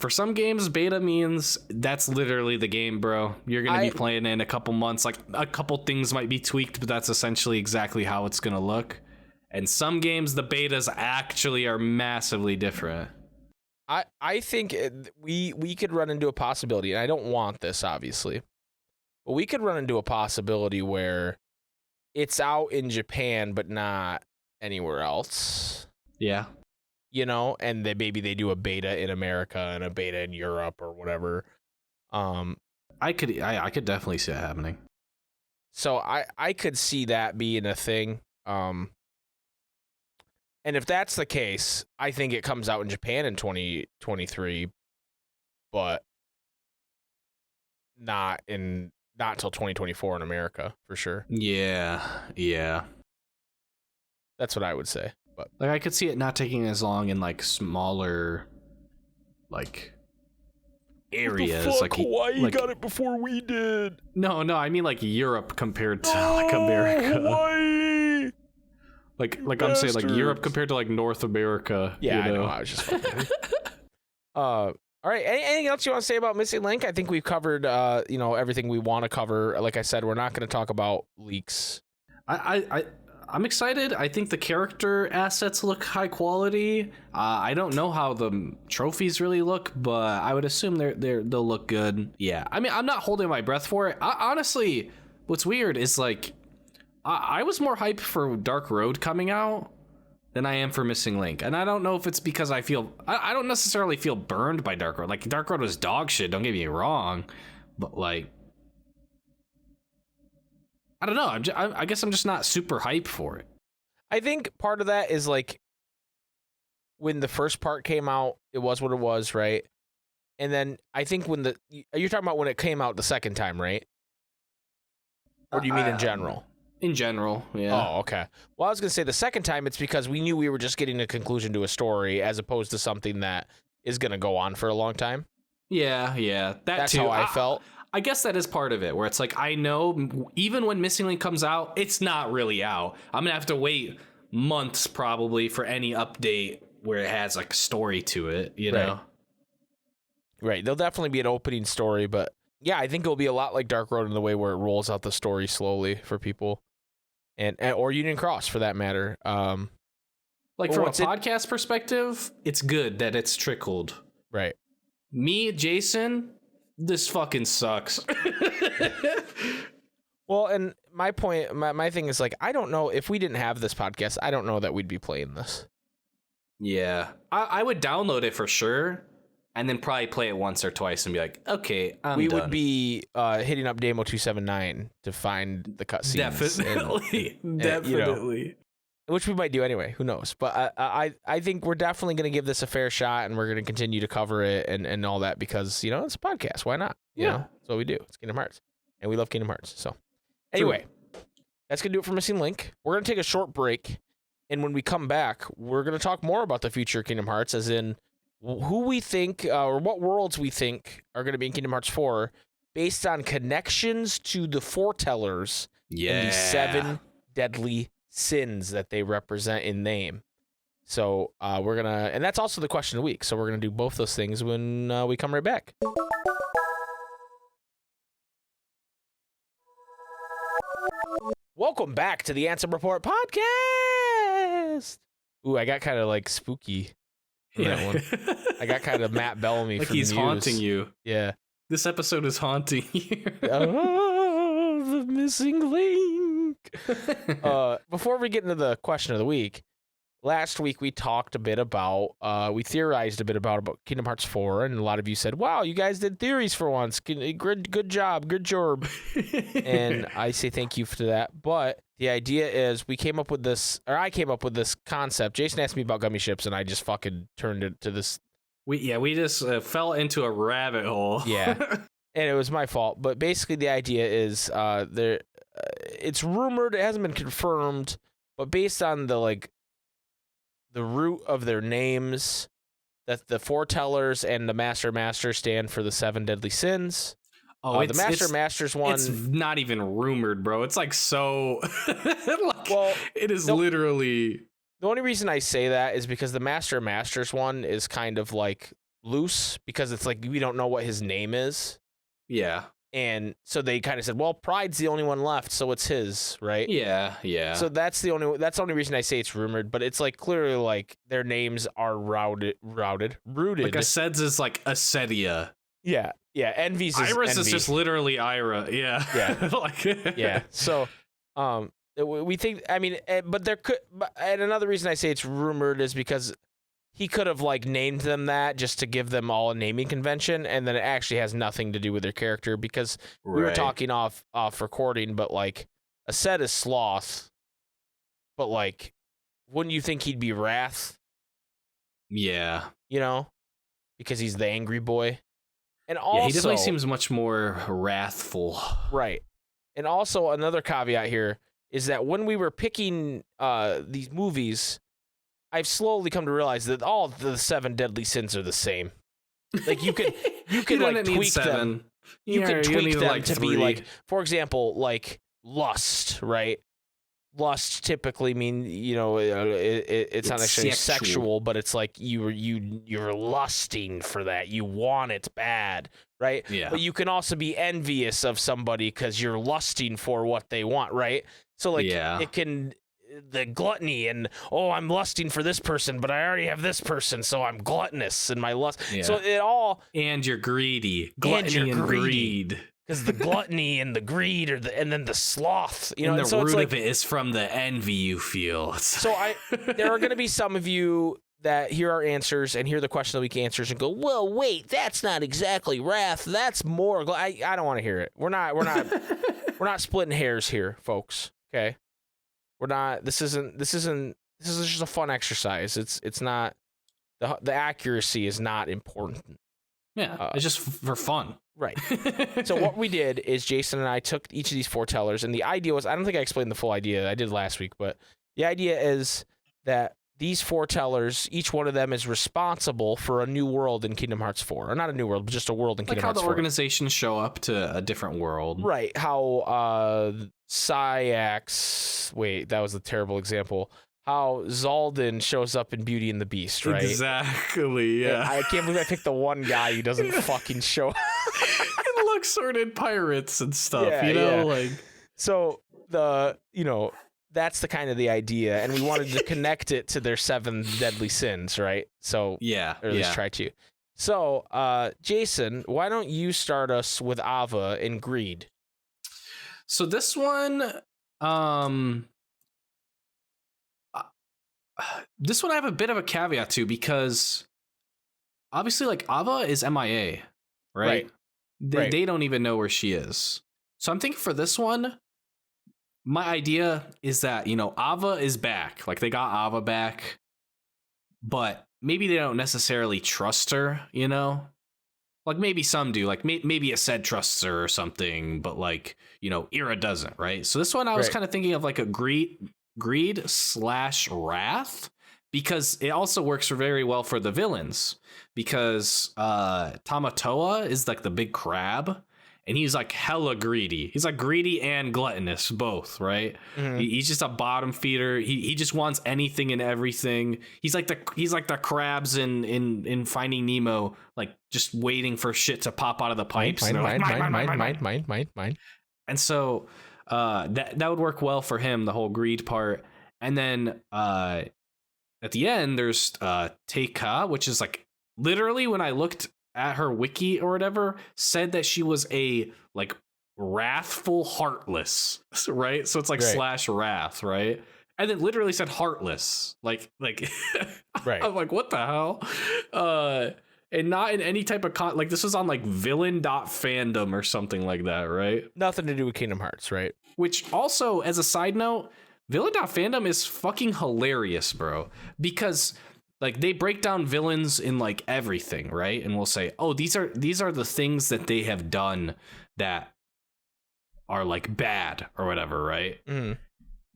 for some games, beta means that's literally the game, bro. You're going to be playing in a couple months. Like, a couple things might be tweaked, but that's essentially exactly how it's going to look. And some games, the betas actually are massively different. I think we could run into a possibility, and I don't want this, obviously, but we could run into a possibility where it's out in Japan, but not anywhere else. Yeah. And maybe they do a beta in America and a beta in Europe or whatever. I could definitely see that happening. So I could see that being a thing. And if that's the case, I think it comes out in Japan in 2023, but not until 2024 in America for sure. Yeah. That's what I would say. But like I could see it not taking as long in like smaller like areas. What the fuck? Like Hawaii got it before we did. No, I mean like Europe compared to like America. Hawaii. Like I'm saying like Europe compared to like North America. Yeah, I know. I was just fucking. All right. Anything else you want to say about Missing Link? I think we've covered everything we want to cover. Like I said, we're not going to talk about leaks. I'm excited. I think the character assets look high quality. I don't know how the trophies really look, but I would assume they'll look good. Yeah. I mean, I'm not holding my breath for it. Honestly, what's weird is like I was more hyped for Dark Road coming out than I am for Missing Link. And I don't know if it's because I don't necessarily feel burned by Dark Road. Like Dark Road was dog shit, don't get me wrong, but like I don't know. I guess I'm just not super hyped for it. I think part of that is like when the first part came out, it was what it was, right? And then I think you're talking about when it came out the second time, right? Or do you mean in general? In general, yeah. Oh, okay. Well, I was going to say the second time, it's because we knew we were just getting a conclusion to a story as opposed to something that is going to go on for a long time. Yeah. That's how I felt. I guess that is part of it, where it's like, I know even when Missing Link comes out, it's not really out. I'm going to have to wait months probably for any update where it has like a story to it, you know? Right. There'll definitely be an opening story, but yeah, I think it'll be a lot like Dark Road in the way where it rolls out the story slowly for people. Or Union Cross for that matter. Like from a podcast perspective, it's good that it's trickled. Right. Me, Jason, this fucking sucks. Well, and my point, my thing is like, I don't know if we didn't have this podcast, I don't know that we'd be playing this. Yeah, I would download it for sure, and then probably play it once or twice and be like, okay, we done. would be hitting up Damo 279 to find the cutscenes. Definitely, definitely. Which we might do anyway. Who knows? But I think we're definitely going to give this a fair shot, and we're going to continue to cover it and all that because, you know, it's a podcast. Why not? You know, that's what we do. It's Kingdom Hearts, and we love Kingdom Hearts. So anyway, that's going to do it for Missing Link. We're going to take a short break, and when we come back, we're going to talk more about the future of Kingdom Hearts, as in who we think or what worlds we think are going to be in Kingdom Hearts 4 based on connections to the foretellers and the 7 deadly sins that they represent in name. So we're gonna, and that's also the question of the week, so we're gonna do both those things when we come right back. Welcome back to the Ansem Report podcast. Ooh, I got kind of like spooky in that one. I got kind of Matt Bellamy like from he's Muse. Haunting you. Yeah, this episode is haunting you. Oh, the missing link. Before we get into the question of the week, last week we talked a bit about, we theorized a bit about Kingdom Hearts 4, and a lot of you said, wow, you guys did theories for once. Good job. And I say thank you for that. But the idea is I came up with this concept. Jason asked me about gummy ships, and I just fucking turned it to this. We just fell into a rabbit hole. Yeah. And it was my fault. But basically the idea is it's rumored, it hasn't been confirmed, but based on the root of their names, that the foretellers and the Master stand for the 7 deadly sins. Oh, the Master's one. It's not even rumored, bro. It's like so. Well, it is literally. The only reason I say that is because the Master's one is kind of like loose because it's like we don't know what his name is. Yeah. And so they kind of said, well, Pride's the only one left, so it's his, right? Yeah. So that's the only reason I say it's rumored, but it's like clearly like their names are rooted. Like Aced's is like Acedia. Yeah. Envy's is Iris Envy. is just literally Ira. Yeah. Yeah. So, we think. I mean, but there could. And another reason I say it's rumored is because he could have like named them that just to give them all a naming convention, and then it actually has nothing to do with their character because we were talking off recording, but like Aced is Sloth, but like, wouldn't you think he'd be Wrath? Yeah. You know, because he's the angry boy. And also, he definitely seems much more wrathful. Right. And also another caveat here is that when we were picking these movies, I've slowly come to realize that all the 7 deadly sins are the same. Like you could like tweak them. You could tweak them like to be like, for example, like lust, right? Lust typically mean, you know, it's not actually sexual, but it's like you're lusting for that. You want it bad, right? Yeah. But you can also be envious of somebody because you're lusting for what they want, right? So like it can the gluttony and I'm lusting for this person, but I already have this person, so I'm gluttonous in my lust. Yeah. So it all and you're greedy, gluttony and greed. Because the gluttony and the greed and then the sloth, you know, and the so root it's like, of it is from the envy you feel. So there are going to be some of you that hear our answers and hear the question of the week answers and go, well, wait, that's not exactly wrath. That's more. I don't want to hear it. We're not splitting hairs here, folks. Okay, we're not. This is just a fun exercise. It's not the accuracy is not important. Yeah, it's just for fun. Right. So what we did is Jason and I took each of these foretellers, and the idea was, I don't think I explained the full idea. I did last week, but the idea is that these foretellers, each one of them is responsible for a new world in Kingdom Hearts 4. Or not a new world, but just a world in Kingdom Hearts 4. Like how the organizations show up to a different world. Right. How Syax... Wait, that was a terrible example. How Zaldin shows up in Beauty and the Beast, right? Exactly, yeah. I can't believe I picked the one guy who doesn't fucking show up. It looks sorted pirates and stuff, you know? Like, so that's the kind of the idea, and we wanted to connect it to their 7 deadly sins, right? So or at least try to. So, Jason, why don't you start us with Ava and Greed? So this one, this one I have a bit of a caveat to, because obviously, like, Ava is MIA, right? They don't even know where she is. So I'm thinking for this one, my idea is that, you know, Ava is back. Like, they got Ava back, but maybe they don't necessarily trust her, you know? Like, maybe some do. Like, maybe Ased trusts her or something, but, like, you know, Ira doesn't, right? So this one I was kind of thinking of like a greed/wrath, because it also works very well for the villains, because Tamatoa is like the big crab, and he's like hella greedy. He's like greedy and gluttonous both, right? Mm-hmm. He's just a bottom feeder. He just wants anything and everything. He's like the crabs in Finding Nemo, like just waiting for shit to pop out of the pipes. Mine. And so that would work well for him, the whole greed part. And then at the end, there's Teika, which is like, literally, when I looked at her wiki or whatever, said that she was a like wrathful heartless, right? So it's like /wrath, right? And then literally said heartless, like right. I'm like, what the hell? And not in any type of like, this was on like villain.fandom or something like that, right? Nothing to do with Kingdom Hearts, right? Which also, as a side note, villain.fandom is fucking hilarious, bro, because like they break down villains in like everything, right? And we'll say, oh, these are the things that they have done that are like bad or whatever, right? Mm.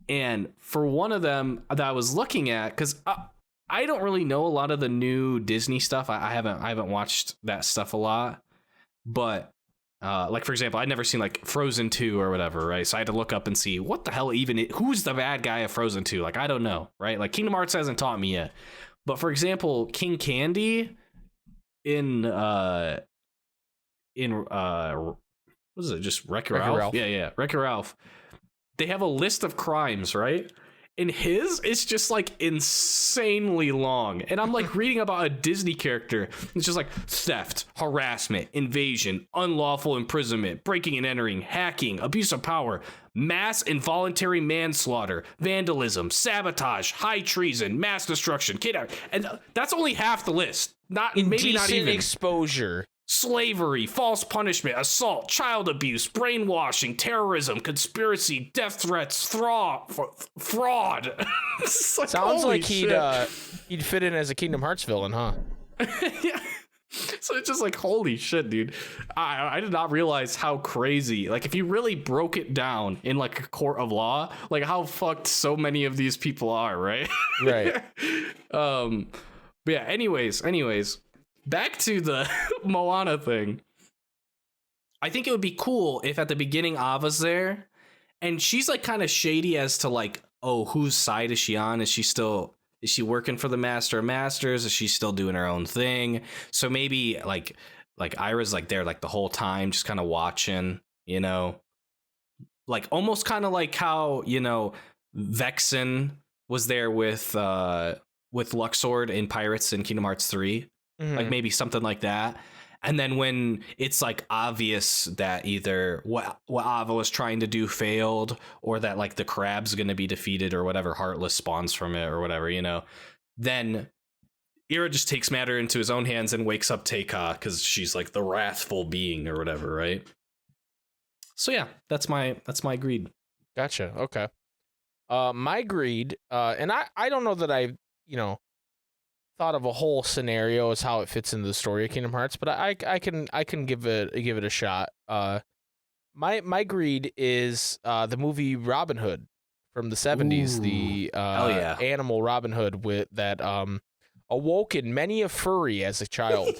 And for one of them that I was looking at, because I don't really know a lot of the new Disney stuff. I haven't watched that stuff a lot, but like, for example, I'd never seen like Frozen 2 or whatever, right? So I had to look up and see what the hell who's the bad guy of Frozen 2? Like, I don't know, right? Like, Kingdom Hearts hasn't taught me yet. But for example, King Candy in what is it? Just Wreck-It Ralph? Yeah, Wreck-It Ralph. They have a list of crimes, right? And his is just like insanely long. And I'm like reading about a Disney character. It's just like theft, harassment, invasion, unlawful imprisonment, breaking and entering, hacking, abuse of power, mass involuntary manslaughter, vandalism, sabotage, high treason, mass destruction, kidnapping. And that's only half the list. Maybe not even exposure. Slavery, false punishment, assault, child abuse, brainwashing, terrorism, conspiracy, death threats, fraud. Like, sounds like he'd fit in as a Kingdom Hearts villain, huh? Yeah. So it's just like, holy shit, dude. I did not realize how crazy, like, if you really broke it down in like a court of law, like how fucked so many of these people are, right? Right. But yeah, anyways, back to the Moana thing. I think it would be cool if at the beginning Ava's there and she's like kind of shady as to like, oh, whose side is she on? Is she working for the Master of Masters? Is she still doing her own thing? So maybe like Ira's like there like the whole time, just kind of watching, you know, like almost kind of like how, you know, Vexen was there with Luxord in Pirates in Kingdom Hearts 3. Mm-hmm. Like maybe something like that. And then when it's like obvious that either what Ava was trying to do failed, or that like the crab's going to be defeated, or whatever Heartless spawns from it or whatever, you know, then Ira just takes matter into his own hands and wakes up Teika because she's like the wrathful being or whatever, right? So yeah, that's my greed. Gotcha. Okay. My greed, and I don't know that I've, you know, thought of a whole scenario as how it fits into the story of Kingdom Hearts, but I can give it a shot. My greed is the movie Robin Hood from the 70s. Ooh. The animal Robin Hood with that awoke in many a furry as a child.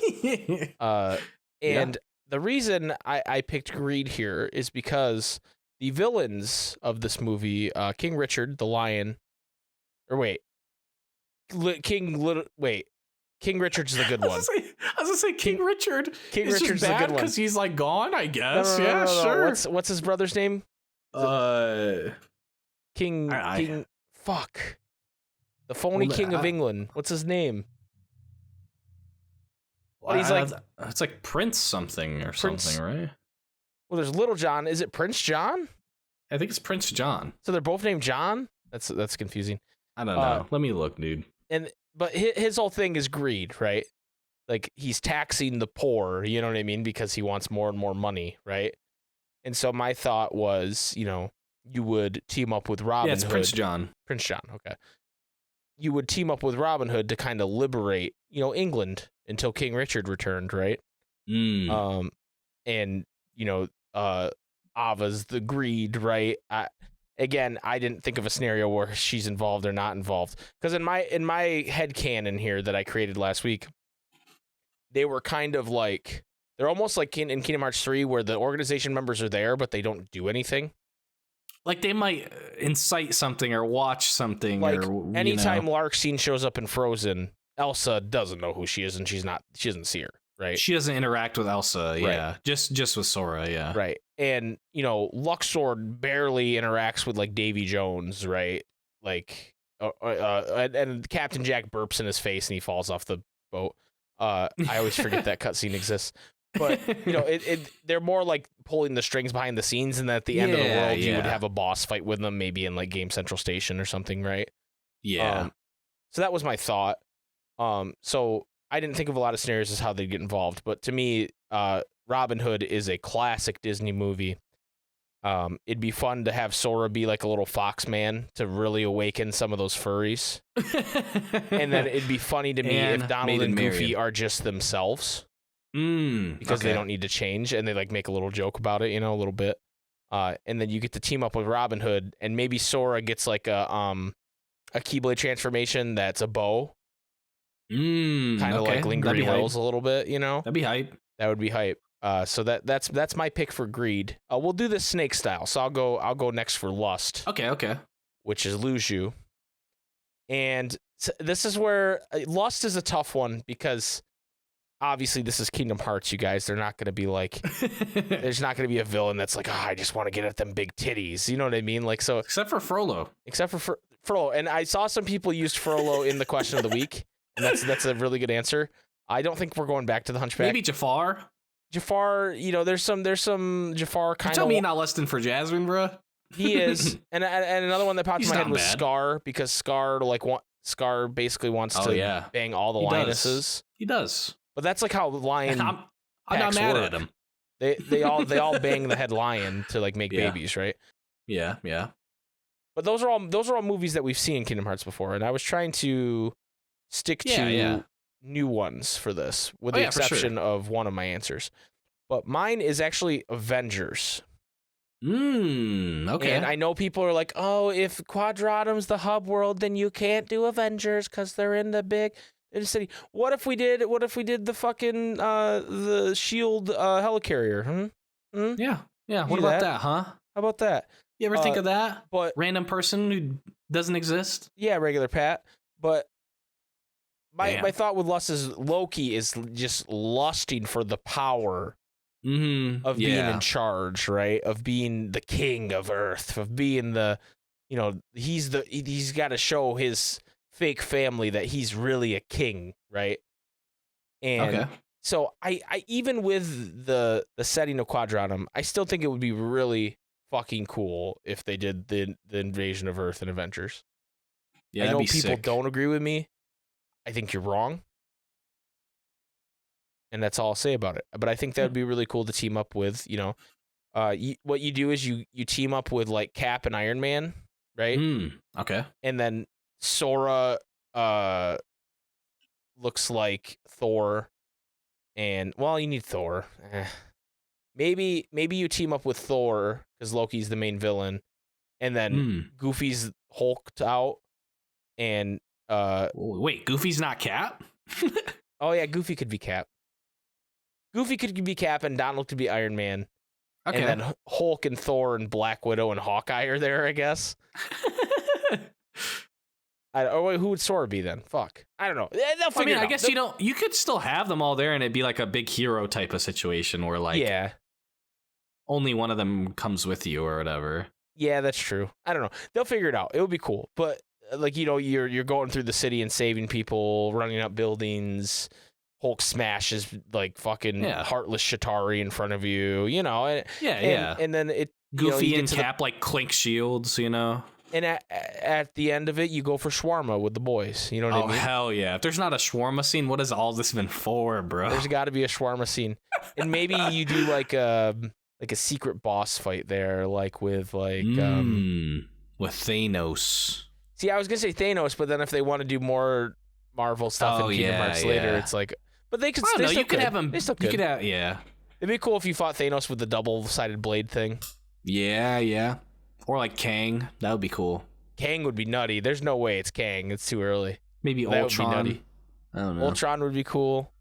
And the reason I picked greed here is because the villains of this movie, King Richard the lion, or wait. King Richard's the good one. I was gonna say King Richard. King Richard's the good one because he's like gone, I guess. No, sure. What's his brother's name? King. Fuck. The phony king of England. What's his name? But he's like, it's like Prince something or something, right? Well, there's Little John. Is it Prince John? I think it's Prince John. So they're both named John? That's confusing. I don't know. Let me look, dude. But his whole thing is greed, right? Like, he's taxing the poor, you know what I mean? Because he wants more and more money, right? And so my thought was, you would team up with Robin Hood. Yeah, it's Prince John. Prince John, okay. You would team up with Robin Hood to kind of liberate, England until King Richard returned, right? And, Ava's the greed, right? I didn't think of a scenario where she's involved or not involved. Because in my headcanon here that I created last week, they were kind of like, they're almost like in Kingdom Hearts 3 where the organization members are there, but they don't do anything. Like, they might incite something or watch something. Like, or, anytime Larxene shows up in Frozen, Elsa doesn't know who she is, and she doesn't see her, right? She doesn't interact with Elsa, yeah. Right. Just with Sora, yeah. Right. And, Luxord barely interacts with, like, Davy Jones, right? Like, and Captain Jack burps in his face and he falls off the boat. I always forget that cutscene exists. But, they're more like pulling the strings behind the scenes, and at the end of the world, you would have a boss fight with them, maybe in like Game Central Station or something, right? Yeah. So that was my thought. So I didn't think of a lot of scenarios as how they'd get involved, but to me, Robin Hood is a classic Disney movie. It'd be fun to have Sora be like a little fox man to really awaken some of those furries. And then it'd be funny to me if Donald and Goofy are just themselves. Because they don't need to change, and they like make a little joke about it, a little bit. And then you get to team up with Robin Hood, and maybe Sora gets like a Keyblade transformation that's a bow. Kind of like Lingering Hills a little bit, That'd be hype. That would be hype. So that's my pick for greed. We'll do this snake style. So I'll go next for lust. Okay. Which is Luju. And this is where lust is a tough one because obviously this is Kingdom Hearts, you guys. They're not going to be like, there's not going to be a villain that's like, I just want to get at them big titties. You know what I mean? Like, so except for Frollo. Except for Frollo. And I saw some people used Frollo in the question of the week. And that's a really good answer. I don't think we're going back to the Hunchback. Maybe Jafar. Jafar, there's some Jafar kind of. Tell me not lusting for Jasmine, bro. He is, and another one that popped in my head was Scar, because Scar basically wants to bang all the lionesses. He does, but that's like how lion. I'm not mad at him. They all bang the head lion to like make babies, right? Yeah. But those are all movies that we've seen in Kingdom Hearts before, and I was trying to stick to new ones for this, with the exception of one of my answers. But mine is actually Avengers. Okay. And I know people are like, oh, if Quadratum's the hub world, then you can't do Avengers because they're in the city. What if we did the fucking the Shield helicarrier? Yeah. What about that, huh? How about that? You ever think of that? But random person who doesn't exist? Yeah, regular Pat. But my thought with lust is Loki is just lusting for the power of being in charge, right? Of being the king of Earth, of being the, he's got to show his fake family that he's really a king, right? And so I even with the setting of Quadratum, I still think it would be really fucking cool if they did the invasion of Earth in Avengers. Yeah, I know people sick. Don't agree with me. I think you're wrong. And that's all I'll say about it. But I think that would be really cool to team up with, what you do is you team up with like Cap and Iron Man, right? Okay. And then Sora looks like Thor, and you need Thor. Maybe you team up with Thor because Loki's the main villain, and then Goofy's hulked out, and wait, Goofy's not Cap? Oh yeah, Goofy could be Cap. Goofy could be Cap, and Donald could be Iron Man. Okay. And then Hulk and Thor and Black Widow and Hawkeye are there, I guess. Who would Sora be then? Fuck. I don't know. They'll figure it out. I guess you could still have them all there and it'd be like a big hero type of situation where like only one of them comes with you or whatever. Yeah, that's true. I don't know. They'll figure it out. It would be cool. But like, you're going through the city and saving people, running up buildings. Hulk smashes like fucking heartless Shatari in front of you, you know. And then it Goofy and Cap like clink shields, you know. And at the end of it, you go for shawarma with the boys. You know what I mean? Oh, hell yeah. If there's not a shawarma scene, what has all this been for, bro? There's got to be a shawarma scene. And maybe you do like a secret boss fight there, like with like... with Thanos. See, I was going to say Thanos, but then if they want to do more Marvel stuff in Kingdom Hearts later, it's like... But they could still you could have him. They still could. You could have, yeah. It'd be cool if you fought Thanos with the double-sided blade thing. Yeah. Or like Kang. That would be cool. Kang would be nutty. There's no way it's Kang. It's too early. Maybe that Ultron. Would be nutty. I don't know. Ultron would be cool.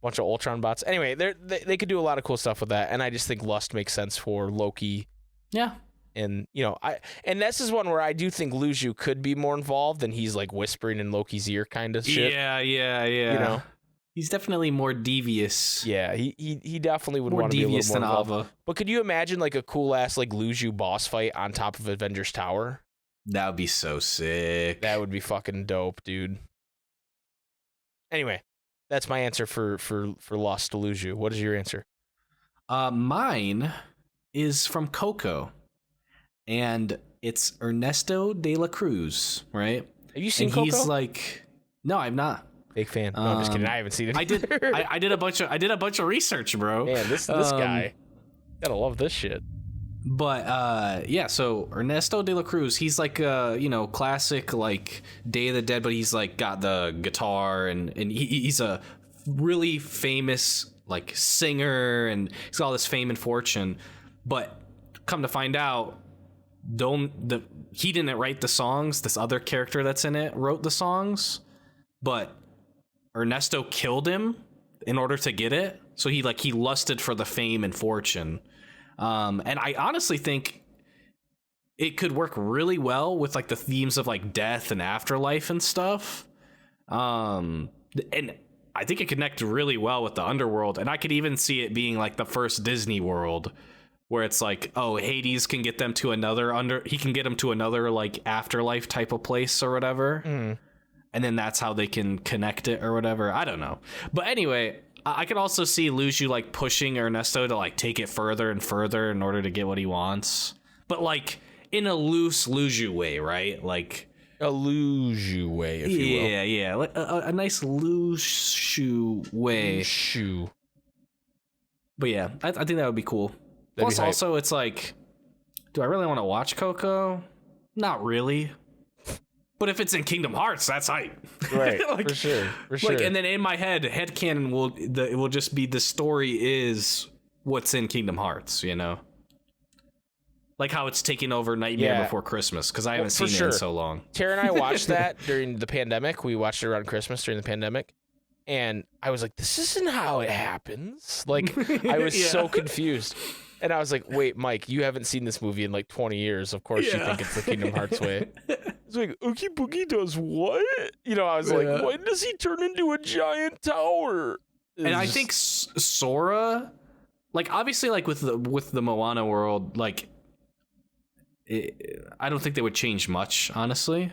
Bunch of Ultron bots. Anyway, they could do a lot of cool stuff with that, and I just think Lust makes sense for Loki. Yeah. And and this is one where I do think Luju could be more involved, and he's like whispering in Loki's ear kind of shit. Yeah. You know, he's definitely more devious. Yeah, he definitely would want to be a little more involved. Ava. But could you imagine like a cool ass like Luju boss fight on top of Avengers Tower? That would be so sick. That would be fucking dope, dude. Anyway, that's my answer for Lost to Luju. What is your answer? Mine is from Coco. And it's Ernesto de la Cruz, right? Have you seen Coco? He's like, no, I'm not. Big fan. No, I'm just kidding. I haven't seen it. I did a bunch of research, bro. Man, this guy, gotta love this shit. But so Ernesto de la Cruz, he's like classic like Day of the Dead, but he's like got the guitar and he's a really famous like singer and he's got all this fame and fortune. But come to find out, he didn't write the songs. This other character that's in it wrote the songs, but Ernesto killed him in order to get it. So he lusted for the fame and fortune. And I honestly think it could work really well with like the themes of like death and afterlife and stuff. And I think it connected really well with the underworld. And I could even see it being like the first Disney World, where it's like, oh, Hades can get them to he can get them to another like afterlife type of place or whatever. And then that's how they can connect it or whatever. I don't know. But anyway, I could also see Luju like pushing Ernesto to like take it further and further in order to get what he wants. But like in a loose Luju way, right? Like a Luju way, if you will. Yeah. Like a nice Luju way. Luju. But yeah, I think that would be cool. Plus, also, it's like, do I really want to watch Coco? Not really. But if it's in Kingdom Hearts, that's hype. Right, like, for sure. Like, and then in my headcanon it will just be the story is what's in Kingdom Hearts, you know? Like how it's taking over Nightmare Before Christmas, because I haven't seen it in so long. Tara and I watched that during the pandemic. We watched it around Christmas during the pandemic. And I was like, this isn't how it happens. Like, I was so confused. And I was like, wait, Mike, you haven't seen this movie in like 20 years. Of course you think it's the Kingdom Hearts way. It's like, Oogie Boogie does what? You know, I was like, when does he turn into a giant tower? And I think Sora, like, obviously, like, with the Moana world, like, I don't think they would change much, honestly.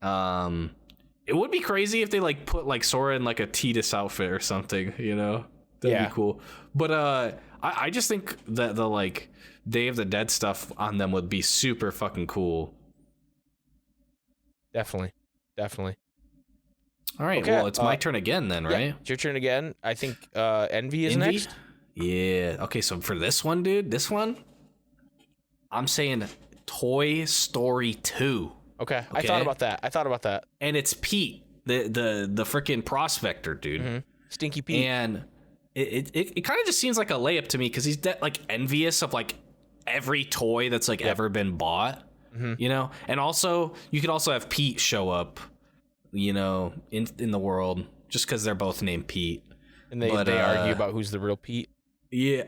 It would be crazy if they, like, put, like, Sora in, like, a Tidus outfit or something, you know? That'd be cool. But, I just think that the like Day of the Dead stuff on them would be super fucking cool. Definitely. All right, well, it's my turn again then, right? It's your turn again. I think Envy is next. Yeah. Okay, so for this one, dude, I'm saying Toy Story 2. Okay. I thought about that. And it's Pete, the freaking prospector, dude. Mm-hmm. Stinky Pete. And it kind of just seems like a layup to me because he's like envious of like every toy that's like ever been bought, you know. And also, you could also have Pete show up, you know, in the world just because they're both named Pete. And they argue about who's the real Pete. Yeah,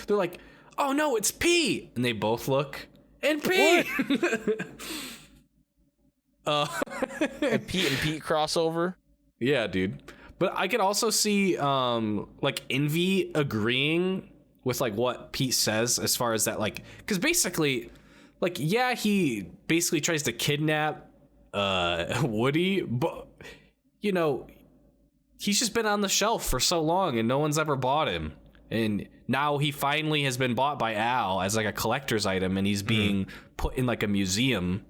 they're like, oh no, it's Pete, and they both look and Pete. A Pete and Pete crossover. Yeah, dude. But I could also see like Envy agreeing with like what Pete says as far as that, like, because basically, like, yeah, he basically tries to kidnap Woody, but you know, he's just been on the shelf for so long and no one's ever bought him. And now he finally has been bought by Al as like a collector's item, and he's being put in like a museum.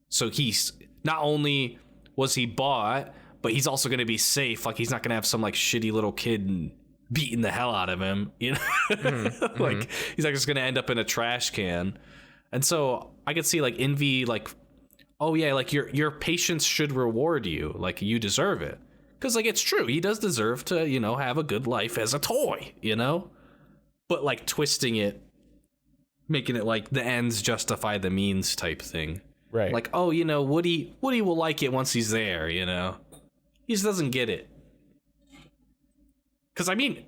So he's not only was he bought, but he's also going to be safe. Like he's not going to have some like shitty little kid beating the hell out of him, you know? Like he's not just going to end up in a trash can. And so I could see like Envy, like, oh yeah, like your patience should reward you. Like you deserve it. Because, like, it's true. He does deserve to, you know, have a good life as a toy, you know? But, like, twisting it, making it, like, the ends justify the means type thing. Right. Like, oh, you know, Woody will like it once he's there, you know? He just doesn't get it. Because, I mean,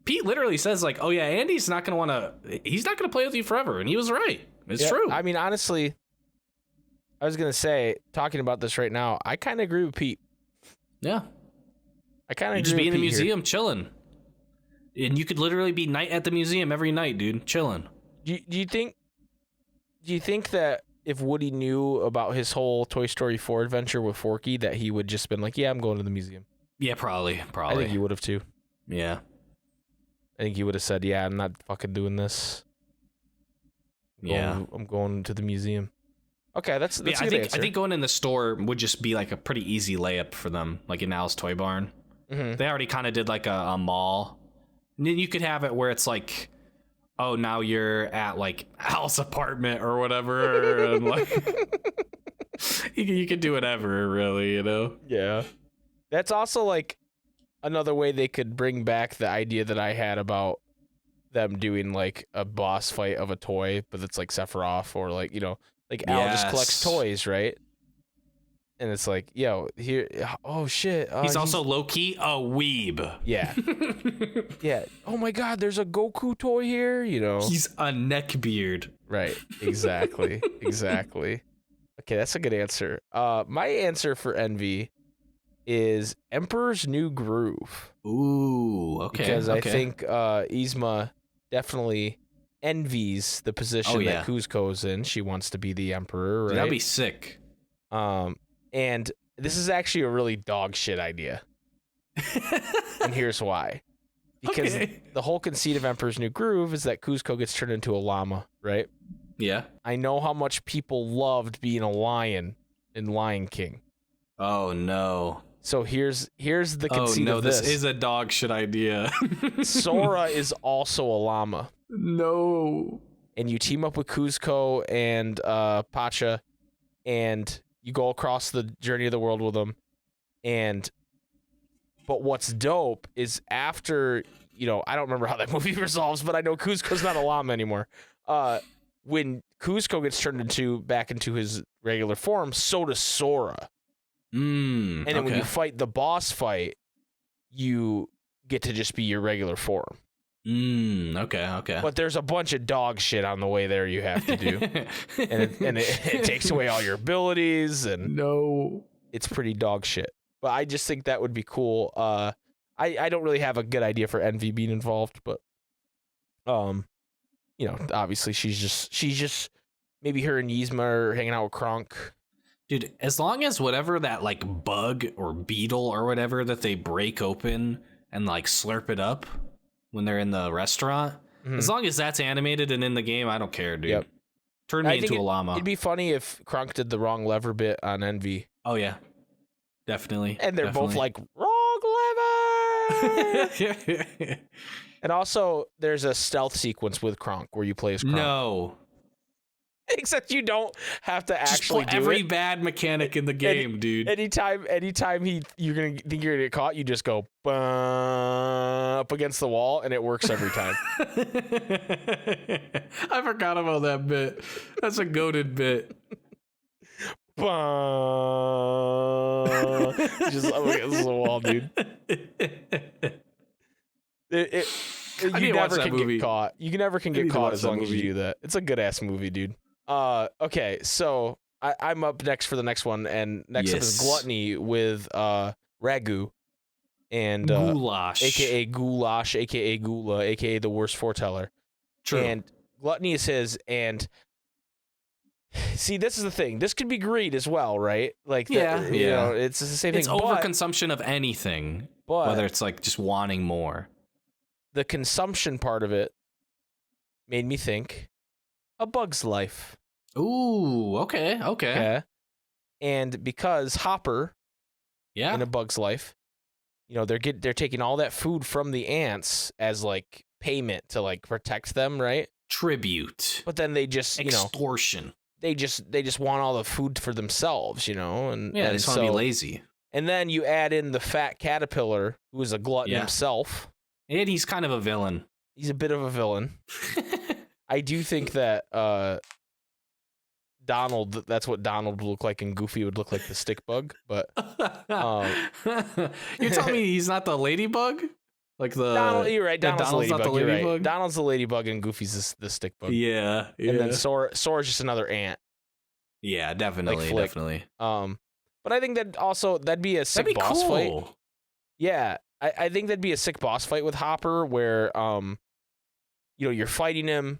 Pete literally says, like, oh, yeah, Andy's not going to he's not going to play with you forever. And he was right. It's true. I mean, honestly, I was going to say, talking about this right now, I kind of agree with Pete. Yeah. I kind of just be in the museum chilling, and you could literally be night at the museum every night, dude, chilling. Do you think that if Woody knew about his whole Toy Story 4 adventure with Forky, that he would just been like, yeah, I'm going to the museum? Yeah, probably. I think he would have too. Yeah. I think he would have said, yeah, I'm not fucking doing this. I'm going to the museum. Okay, that's a good answer. I think going in the store would just be like a pretty easy layup for them, like in Al's Toy Barn. They already kind of did like a mall. And then you could have it where it's like, oh, now you're at like Al's apartment or whatever. And like, you could do whatever, really, you know? Yeah. That's also like another way they could bring back the idea that I had about them doing like a boss fight of a toy, but it's like Sephiroth or like, you know, like Al just collects toys, right? And it's like, yo, here, oh shit. He's also low-key a weeb. Yeah. Yeah. Oh my God, there's a Goku toy here, you know? He's a neckbeard. Right. Exactly. Exactly. Okay, that's a good answer. My answer for Envy is Emperor's New Groove. Ooh, okay. Because I think Yzma definitely envies the position that Kuzco's in. She wants to be the Emperor, right? Dude, that'd be sick. And this is actually a really dog shit idea. And here's why. Because the whole conceit of Emperor's New Groove is that Kuzco gets turned into a llama, right? Yeah. I know how much people loved being a lion in Lion King. Oh, no. So here's the conceit of this. This is a dog shit idea. Sora is also a llama. No. And you team up with Kuzco and Pacha, and you go across the journey of the world with them. But what's dope is after, you know, I don't remember how that movie resolves, but I know Kuzco's not a llama anymore. When Kuzco gets turned back into his regular form, so does Sora. And then when you fight the boss fight, you get to just be your regular form. Okay. But there's a bunch of dog shit on the way there you have to do. and it takes away all your abilities, and it's pretty dog shit. But I just think that would be cool. I don't really have a good idea for Envy being involved, but you know, obviously she's just maybe her and Yzma are hanging out with Kronk. Dude, as long as whatever that like bug or beetle or whatever that they break open and like slurp it up when they're in the restaurant, as long as that's animated and in the game, I don't care, dude. Yep. Turn me into a llama. It'd be funny if Kronk did the wrong lever bit on Envy. Oh yeah, definitely. And they're both like, wrong lever. And also, there's a stealth sequence with Kronk where you play as Kronk. No. Except you don't have to actually do every it. bad mechanic in the game, dude. Anytime you're gonna think you're gonna get caught, you just go up against the wall, and it works every time. I forgot about that bit. That's a goated bit. Just up against the wall, dude. You never can get caught. You never can get caught as long as you do that. It's a good ass movie, dude. Okay, so I'm up next for the next one, and next up is Gluttony with Ragu and Goulash, aka Goulash, aka Gula, aka the worst foreteller. True. And Gluttony is his, and see, this is the thing. This could be greed as well, right? Like, you know, it's the same thing. It's overconsumption of anything. But whether it's like just wanting more. The consumption part of it made me think A Bug's Life. Ooh, okay. Yeah. And because Hopper, in A Bug's Life, they're taking all that food from the ants as like payment to like protect them, right? Tribute. But then they just extortion. They just want all the food for themselves, and they just want to be lazy. And then you add in the fat caterpillar, who is a glutton himself. And he's kind of a villain. He's a bit of a villain. I do think that Donald, that's what Donald would look like, and Goofy would look like the stick bug. But you're telling me he's not the ladybug? Like the Donald, you're right. Donald's not the ladybug. Right. Donald's the ladybug, and Goofy's the stick bug. Yeah. And then Sora's just another ant. Yeah, definitely. But I think that'd be a sick boss fight. Yeah, I think that'd be a sick boss fight with Hopper, where you're fighting him,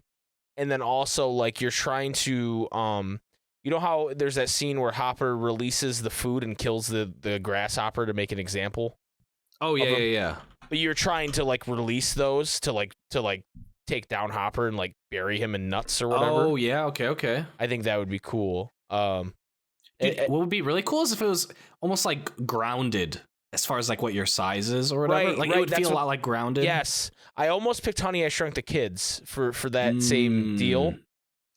and then also like you're trying to how there's that scene where Hopper releases the food and kills the grasshopper to make an example. Oh yeah. But you're trying to like release those to take down Hopper and like bury him in nuts or whatever. Oh yeah, okay. I think that would be cool. Dude, what would be really cool is if it was almost like grounded as far as like what your size is or whatever. It would feel a lot like grounded. Yes. I almost picked Honey, I Shrunk the Kids for that same deal.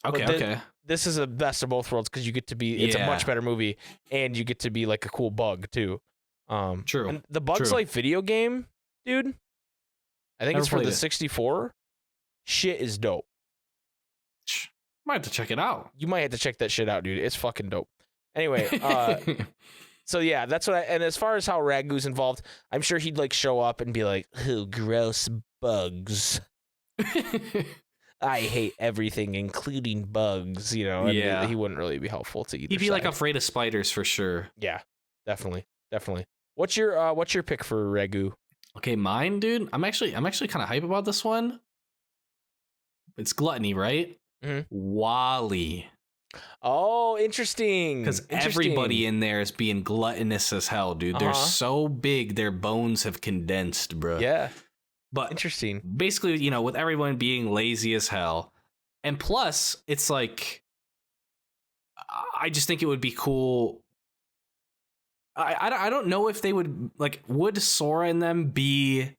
Okay. This is the best of both worlds because you get to be, it's a much better movie, and you get to be like a cool bug too. True. And the Bug's Life video game, dude, I think it's for the 64. Shit is dope. Might have to check it out. You might have to check that shit out, dude. It's fucking dope. Anyway, so yeah, that's what and as far as how Ragu's involved, I'm sure he'd like show up and be like, "Oh, gross bugs. I hate everything, including bugs," and he wouldn't really be helpful to either He'd be side. like afraid of spiders for sure. Yeah, definitely. What's your pick for Ragu? Okay, mine, dude. I'm actually kind of hype about this one. It's gluttony, right? Mm-hmm. Wally. Oh, interesting. Because everybody in there is being gluttonous as hell, dude. They're so big, their bones have condensed, bro. Yeah. But interesting. Basically, with everyone being lazy as hell. And plus, it's like, I just think it would be cool. I don't know if they would, like, would Sora and them be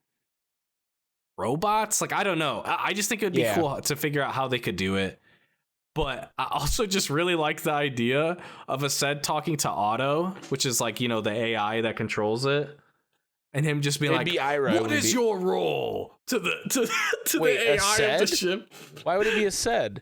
robots? Like, I don't know. I just think it would be cool to figure out how they could do it. But I also just really like the idea of Aced talking to Otto, which is like, the AI that controls it. And him just being like, what is your role to the AI of the ship? Why would it be Aced?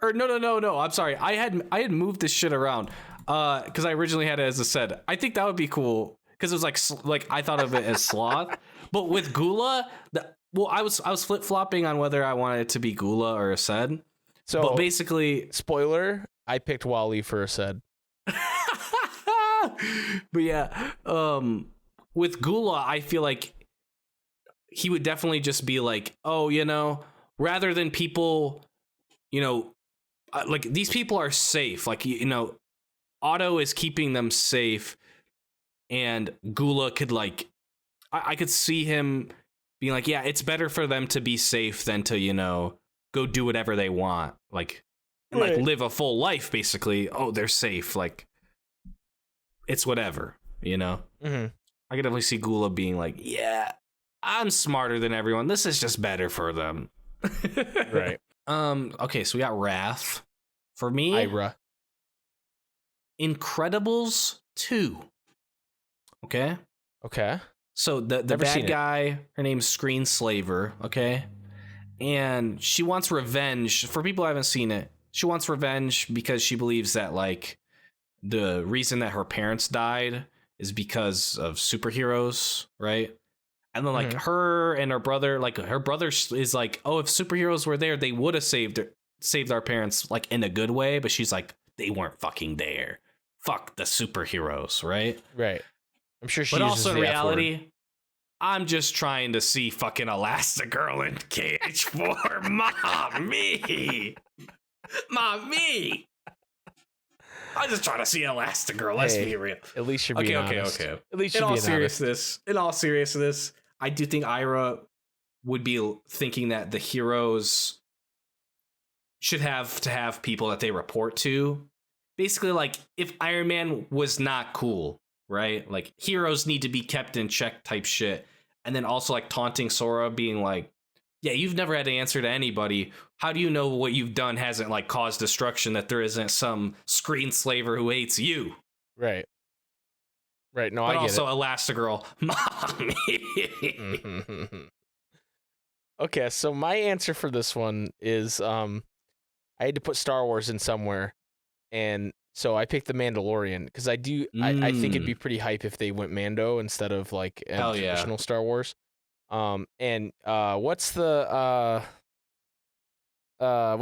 Or no. I'm sorry. I had moved this shit around because I originally had it as Aced. I think that would be cool because it was like I thought of it as Sloth. But with Gula, I was flip-flopping on whether I wanted it to be Gula or Aced. So but basically, spoiler, I picked Wally for Aced. But yeah, with Gula, I feel like he would definitely just be like, oh, rather than people, like these people are safe. Like, Otto is keeping them safe, and Gula could like, I could see him being like, yeah, it's better for them to be safe than to, go do whatever they want, like, and like live a full life, basically. Oh, they're safe. Like, it's whatever, Mm-hmm. I could definitely see Gula being like, yeah, I'm smarter than everyone. This is just better for them. Right. Okay, so we got Wrath. For me, Ira. Incredibles 2. Okay. So the bad guy, her name's Screenslaver, okay? And she wants revenge. For people who haven't seen it, she wants revenge because she believes that, like, the reason that her parents died is because of superheroes, right? And then, like, her and her brother, like, her brother is like, oh, if superheroes were there, they would have saved our parents, like, in a good way. But she's like, they weren't fucking there. Fuck the superheroes, right? Right. I'm sure she But uses also in the reality, I'm just trying to see fucking Elastigirl in Cage 4. Mommy! I'm just trying to see Elastigirl. Let's be real. At least you're being honest. Okay. At least in you're all being seriousness, in all seriousness, I do think Ira would be thinking that the heroes should have to have people that they report to. Basically, like, if Iron Man was not cool, right? Like, heroes need to be kept in check type shit. And then also, like, taunting Sora, being like, yeah, you've never had to answer to anybody. How do you know what you've done hasn't, like, caused destruction, that there isn't some screen slaver who hates you? Right. Right. No, but I get it. But also Elastigirl, mommy. Okay, so my answer for this one is I had to put Star Wars in somewhere, and so I picked The Mandalorian because I think it'd be pretty hype if they went Mando instead of like traditional Star Wars. And what's the name of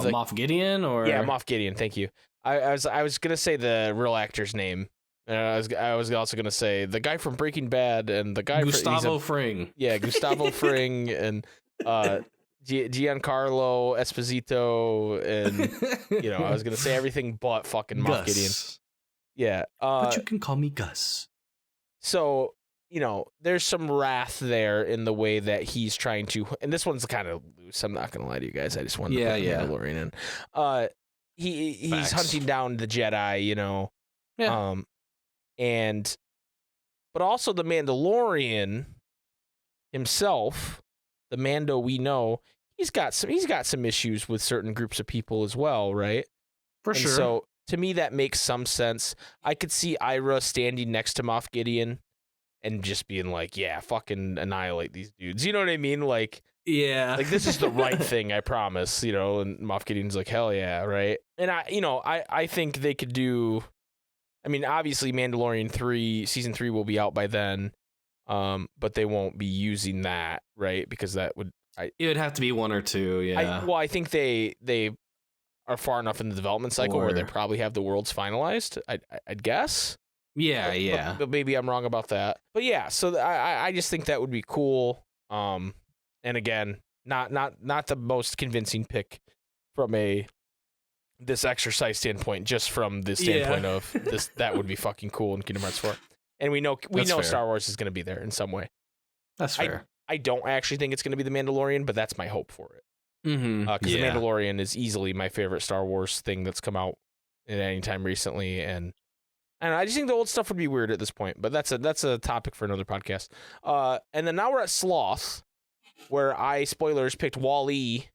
the Moff Gideon or Moff Gideon? Thank you. I was gonna say the real actor's name. I was also gonna say the guy from Breaking Bad and the guy Gustavo Fring. Yeah, Gustavo Fring and Giancarlo Esposito, and I was gonna say everything but fucking Moff Gideon. Yeah, but you can call me Gus. So there's some wrath there in the way that he's trying to, and this one's kind of loose. I'm not gonna lie to you guys. I just wanted to put Mandalorian in. He's hunting down the Jedi. Yeah. But also the Mandalorian himself, the Mando we know, he's got some issues with certain groups of people as well, right? For sure. So to me, that makes some sense. I could see Ira standing next to Moff Gideon and just being like, "Yeah, fucking annihilate these dudes." You know what I mean? Like, yeah, like this is the right thing, I promise. And Moff Gideon's like, "Hell yeah, right?" And I think they could do. I mean, obviously, Mandalorian season 3 will be out by then, but they won't be using that, right? Because that would it would have to be 1 or 2, yeah. I think they are far enough in the development cycle where they probably have the worlds finalized. I'd guess. Yeah. But maybe I'm wrong about that. But yeah, so I just think that would be cool. And again, not the most convincing pick from this exercise standpoint, just from the standpoint of this, that would be fucking cool in Kingdom Hearts 4. And we know fair. Star Wars is going to be there in some way. That's fair. I don't actually think it's going to be the Mandalorian, but that's my hope for it. Mm-hmm. Because the Mandalorian is easily my favorite Star Wars thing that's come out at any time recently, and I just think the old stuff would be weird at this point. But that's a topic for another podcast. And then now we're at Sloth, where spoilers picked Wall-E.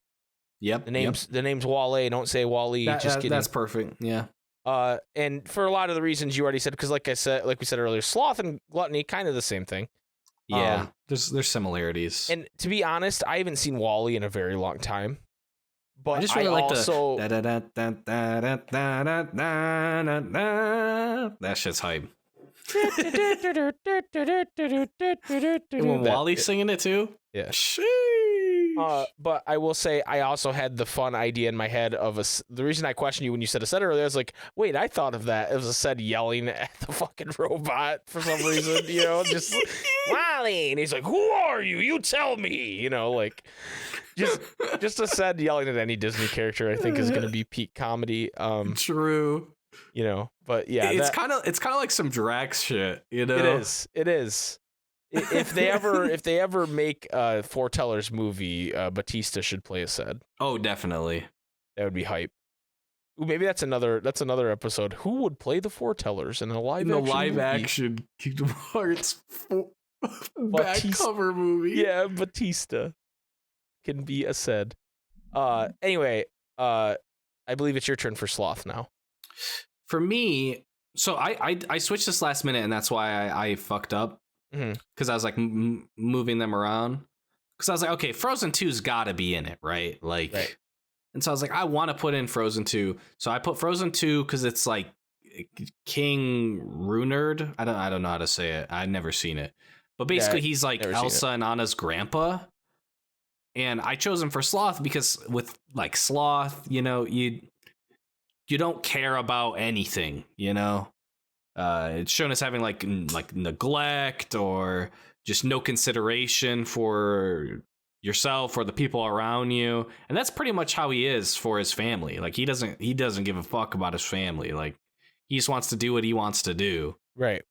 Yep. The name's Wall-E. Don't say Wall-E. Just kidding. That's perfect. Yeah. And for a lot of the reasons you already said, because like we said earlier, Sloth and Gluttony, kind of the same thing. Yeah. There's similarities. And to be honest, I haven't seen Wall-E in a very long time. But I just really like also that shit's hype. And when Wally's singing it too? Yeah. But I will say I also had the fun idea in my head of the reason I questioned you when you said a set earlier, I was like, wait, I thought of that. It was a set yelling at the fucking robot for some reason, just Wally, and he's like, who are you? You tell me, like just a set yelling at any Disney character, I think is going to be peak comedy. True. But yeah, it's kind of like some Drax shit, It is. If they ever make a Foretellers movie, Batista should play a Ced. Oh, definitely. That would be hype. Ooh, maybe that's another episode. Who would play the Foretellers in a live action Kingdom Hearts back cover movie? Yeah, Batista can be a Ced. Anyway, I believe it's your turn for Sloth now. For me, so I switched this last minute, and that's why I fucked up. Because I was like moving them around. Because I was like, okay, Frozen 2's got to be in it, right? Right. And so I was like, I want to put in Frozen 2. So I put Frozen 2 because it's like King Runerd. I don't know how to say it. I've never seen it. But basically, he's like Elsa and Anna's grandpa. And I chose him for Sloth because with like Sloth, you don't care about anything, It's shown as having like neglect or just no consideration for yourself or the people around you, and that's pretty much how he is for his family. Like he doesn't give a fuck about his family. Like he just wants to do what he wants to do. Right.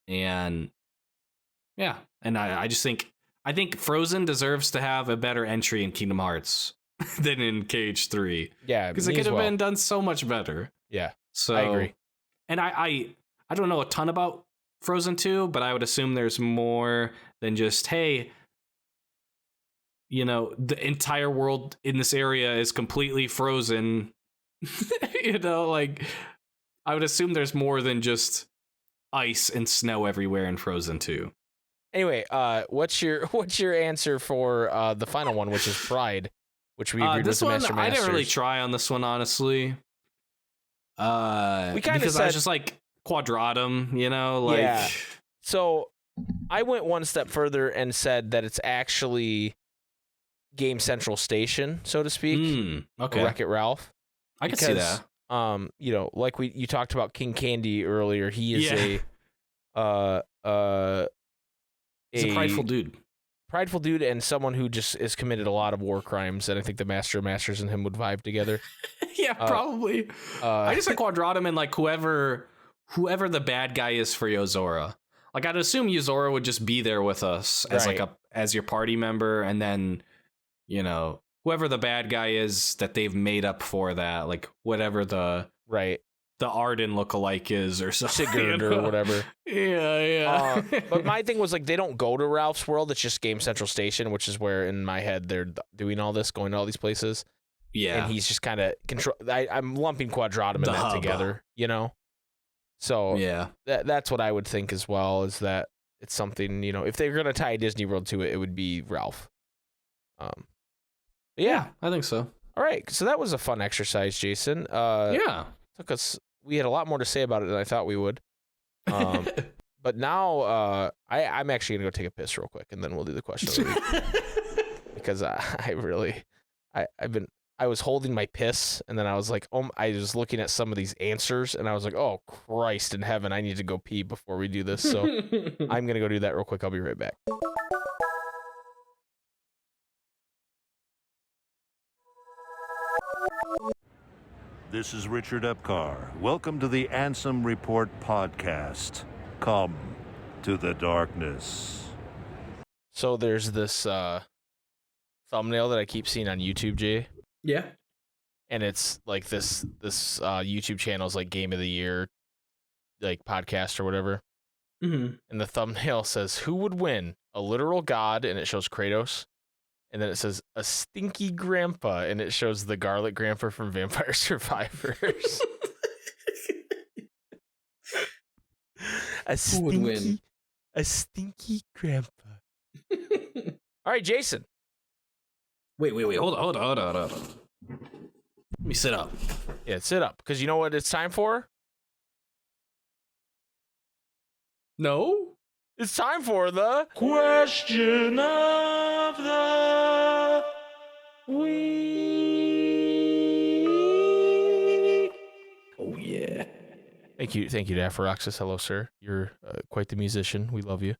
And yeah, and I just think Frozen deserves to have a better entry in Kingdom Hearts than in KH3. Yeah, because it could have been done so much better. Yeah, so I agree. And I don't know a ton about Frozen 2, but I would assume there's more than just, hey, you know, the entire world in this area is completely frozen. You know, like, I would assume there's more than just ice and snow everywhere in Frozen 2. Anyway, what's your answer for the final one, which is Pride, which we agreed this with the one, Master I Masters. didn't really try on this one, honestly. We kind of because I was just like Quadratum, you know, like. Yeah. So I went one step further and said that it's actually Game Central Station, so to speak. Okay. Wreck-It Ralph. I can see that. You know, like you talked about King Candy earlier. He is he's a prideful dude. Prideful dude, and someone who just has committed a lot of war crimes, and I think the Master of Masters and him would vibe together. Yeah, probably. I just like Quadratum and like whoever the bad guy is for Yozora. Like, I'd assume Yozora would just be there with us as as your party member, and then, you know, whoever the bad guy is that they've made up for that, like whatever the Arden lookalike is or something, Sigurd or whatever. Yeah. But my thing was, like, they don't go to Ralph's world. It's just Game Central Station, which is where in my head they're doing all this, going to all these places. Yeah. And he's just kind of control. I'm lumping Quadratum in that together, you know? So yeah, that's what I would think as well, is that it's something, you know, if they're going to tie Disney World to it, it would be Ralph. Yeah, I think so. All right. So that was a fun exercise, Jason. We had a lot more to say about it than I thought we would. But now I'm actually going to go take a piss real quick, and then we'll do the question of the week. Because I was holding my piss, and then I was like, I was looking at some of these answers, and I was like, oh, Christ in heaven, I need to go pee before we do this. So I'm going to go do that real quick. I'll be right back. This is Richard Epcar. Welcome to the Ansem Report podcast. Come to the darkness. So there's this thumbnail that I keep seeing on YouTube, Jay. Yeah. And it's like this YouTube channel is like Game of the Year, like podcast or whatever. Mm-hmm. And the thumbnail says, "Who would win? A literal god," and it shows Kratos. And then it says, "A stinky grandpa," and it shows the garlic grandpa from Vampire Survivors. A stinky grandpa. All right, Jason. Wait. Hold on. Let me sit up. Yeah, sit up, because you know what it's time for? No? It's time for the question of the week. Oh, yeah. Thank you, Daphoroxis. Hello, sir. You're quite the musician. We love you.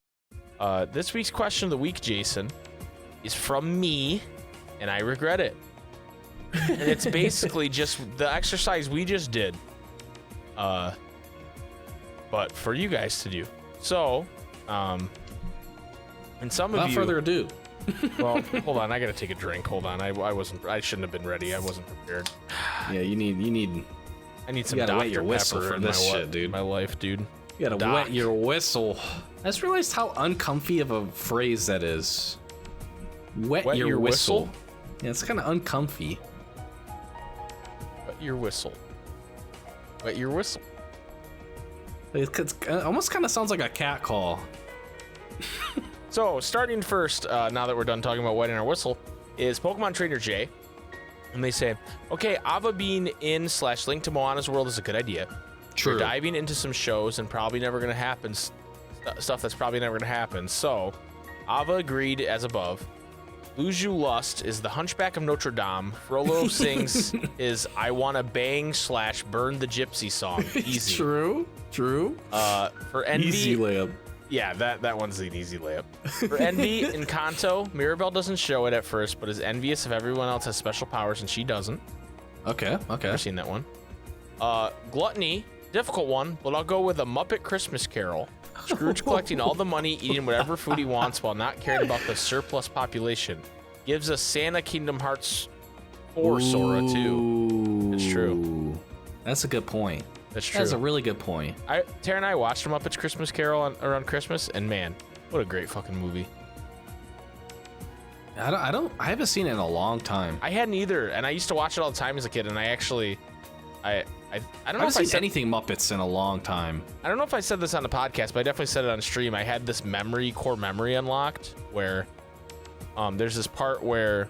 This week's question of the week, Jason, is from me, and I regret it. And it's basically just the exercise we just did, but for you guys to do. So, and some of you. Without further ado. Well, hold on. I gotta take a drink. Hold on. I shouldn't have been ready. I wasn't prepared. Yeah, you need. I need some Dr. wet your whistle for this shit, dude. My life, dude. You gotta wet your whistle. I just realized how uncomfy of a phrase that is. Wet your whistle? Yeah, it's kind of uncomfy. Wet your whistle. Wet your whistle. It almost kind of sounds like a cat call. So, starting first, now that we're done talking about wetting our whistle, is Pokemon Trainer J. And they say, okay, Ava being in / Link to Moana's world is a good idea. True. We're diving into some shows and probably never going to happen, stuff that's probably never going to happen. So, Ava agreed as above. Luju Lust is the Hunchback of Notre Dame. Frollo sings is I Wanna Bang / Burn the Gypsy song. Easy. True. For Envy. Easy layup. Yeah, that one's an easy layup. For Envy, Encanto, Mirabelle doesn't show it at first, but is envious if everyone else has special powers and she doesn't. Okay. Never seen that one. Gluttony difficult one, but I'll go with A Muppet Christmas Carol. Scrooge collecting all the money, eating whatever food he wants while not caring about the surplus population. Gives us Santa Kingdom Hearts 4 Sora too. It's true. That's a good point. That's true. That's a really good point. Tara and I watched A Muppet's Christmas Carol around Christmas, and man, what a great fucking movie. I haven't seen it in a long time. I hadn't either, and I used to watch it all the time as a kid, and I don't know if I said anything Muppets in a long time. I don't know if I said this on the podcast, but I definitely said it on stream. I had this core memory unlocked where there's this part where